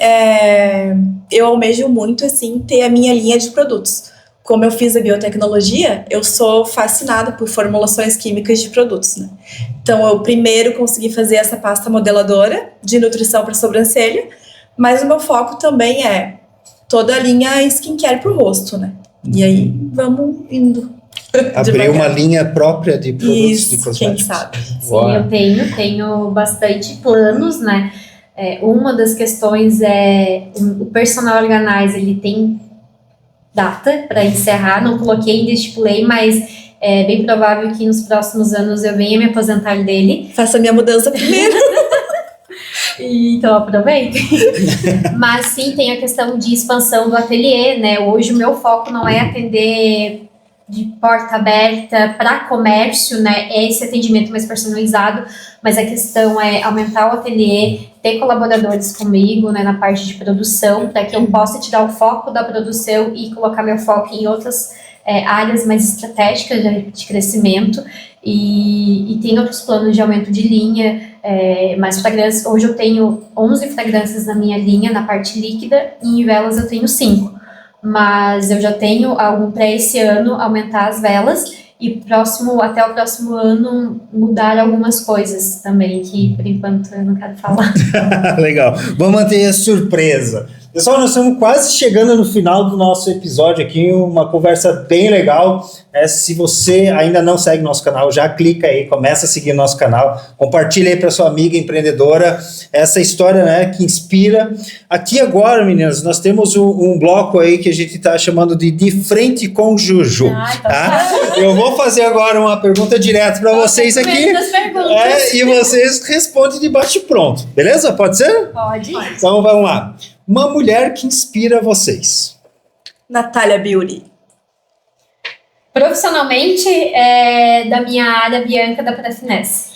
eu almejo muito, assim, ter a minha linha de produtos. Como eu fiz a biotecnologia, eu sou fascinada por formulações químicas de produtos, né? Então, eu primeiro consegui fazer essa pasta modeladora de nutrição para sobrancelha, mas o meu foco também é toda a linha skincare pro rosto, né? E aí, vamos indo. Abrir uma linha própria de produtos Isso, de cosméticos. quem sabe. Sim, eu tenho bastante planos, né? Uma das questões o personal organizer, ele tem data para encerrar, não coloquei, ainda estipulei, mas é bem provável que nos próximos anos eu venha me aposentar dele. Faça a minha mudança primeiro. Então aproveite. Mas sim, tem a questão de expansão do ateliê, né? Hoje o meu foco não é atender de porta aberta para comércio, né? É esse atendimento mais personalizado, mas a questão é aumentar o ateliê, ter colaboradores comigo, né, na parte de produção, para que eu possa tirar o foco da produção e colocar meu foco em outras áreas mais estratégicas de crescimento. E tem outros planos de aumento de linha, mais fragrâncias. Hoje eu tenho 11 fragrâncias na minha linha, na parte líquida, e em velas eu tenho 5. Mas eu já tenho algum para esse ano aumentar as velas e até o próximo ano mudar algumas coisas também, que por enquanto eu não quero falar. Legal, vamos manter a surpresa. Pessoal, nós estamos quase chegando no final do nosso episódio aqui, uma conversa bem legal. Se você ainda não segue nosso canal, já clica aí, começa a seguir nosso canal, compartilha aí para sua amiga empreendedora essa história, né, que inspira. Aqui agora, meninas, nós temos um bloco aí que a gente está chamando de frente com Juju. Tá? Eu vou fazer agora uma pergunta direta para vocês aqui. E vocês respondem de bate-pronto, beleza? Pode ser? Pode. Então vamos lá. Uma mulher que inspira vocês. Natália Beauty. Profissionalmente, da minha área, Bianca da Prafinesse.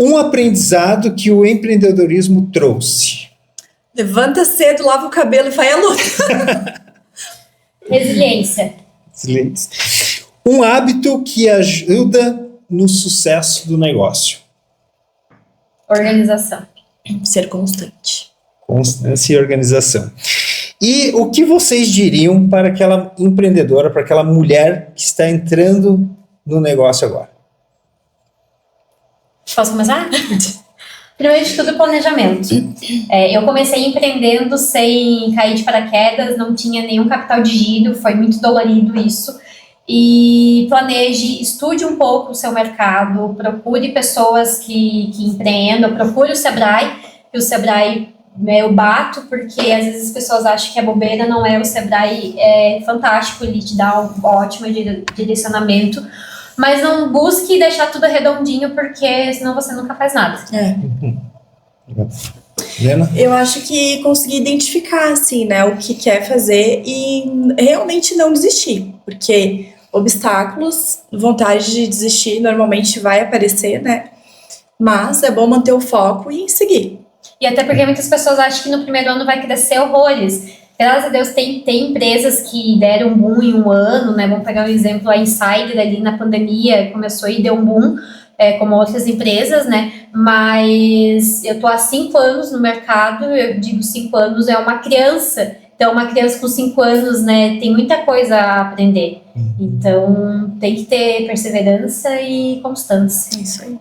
Um aprendizado que o empreendedorismo trouxe. Levanta cedo, lava o cabelo e vai à luta. Resiliência. Um hábito que ajuda no sucesso do negócio. Organização. Ser constante. Constância e organização. E o que vocês diriam para aquela empreendedora, para aquela mulher que está entrando no negócio agora? Posso começar? Primeiro de tudo, planejamento. Eu comecei empreendendo sem cair de paraquedas, não tinha nenhum capital de giro, foi muito dolorido isso. E planeje, estude um pouco o seu mercado, procure pessoas que empreendam, procure o Sebrae, que o Sebrae eu bato, porque às vezes as pessoas acham que é bobeira, não é. O Sebrae é fantástico, ele te dá um ótimo direcionamento, mas não busque deixar tudo redondinho, porque senão você nunca faz nada. Lena? Eu acho que conseguir identificar, assim, né, o que quer fazer e realmente não desistir, porque obstáculos, vontade de desistir normalmente vai aparecer, né, mas é bom manter o foco e seguir. E até porque muitas pessoas acham que no primeiro ano vai crescer horrores. Graças a Deus tem empresas que deram um boom em um ano, né? Vamos pegar um exemplo, a Insider ali na pandemia começou e deu um boom, como outras empresas, né? Mas eu tô há 5 anos no mercado, eu digo 5 anos é uma criança. Então uma criança com 5 anos, né, tem muita coisa a aprender. Então, tem que ter perseverança e constância. Isso aí.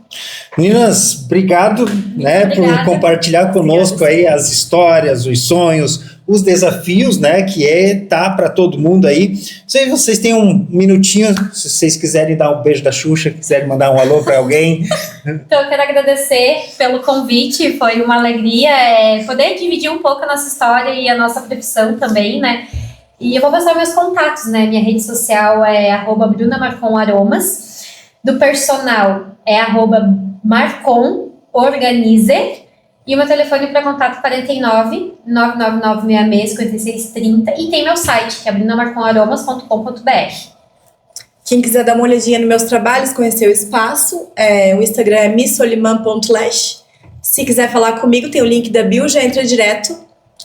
Meninas, obrigado, né, por obrigada. compartilhar conosco aí as histórias, os sonhos, os desafios, né, que tá para todo mundo aí. Se vocês têm um minutinho, se vocês quiserem dar um beijo da Xuxa, quiserem mandar um alô para alguém. Então, eu quero agradecer pelo convite, foi uma alegria poder dividir um pouco a nossa história e a nossa profissão também, né? E eu vou passar meus contatos, né? Minha rede social é @brunamarconaromas, do personal é @marconorganizer, e o meu telefone para contato 49 99966 5630, e tem meu site, que é brunamarconaromas.com.br. Quem quiser dar uma olhadinha nos meus trabalhos, conhecer o espaço, o Instagram é missoliman.lash. Se quiser falar comigo, tem o link da bio, já entra direto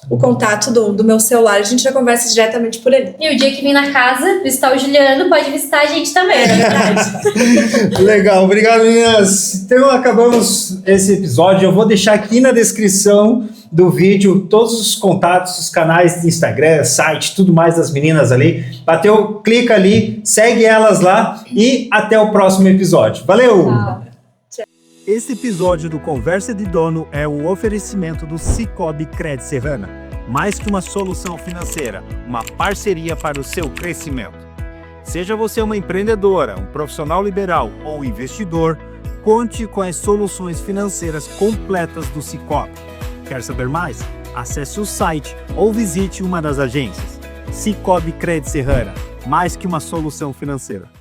o contato do meu celular, a gente já conversa diretamente por ali. E o dia que vir na casa visitar o Juliano, pode visitar a gente também, é verdade. Legal, obrigado, meninas. Então, acabamos esse episódio. Eu vou deixar aqui na descrição do vídeo todos os contatos, os canais de Instagram, site, tudo mais das meninas ali. Bateu, clica ali, segue elas lá e até o próximo episódio. Valeu! Tchau. Esse episódio do Conversa de Dono é um oferecimento do Cicobi Cred Serrana. Mais que uma solução financeira, uma parceria para o seu crescimento. Seja você uma empreendedora, um profissional liberal ou investidor, conte com as soluções financeiras completas do Cicobi. Quer saber mais? Acesse o site ou visite uma das agências. Cicobi Cred Serrana, mais que uma solução financeira.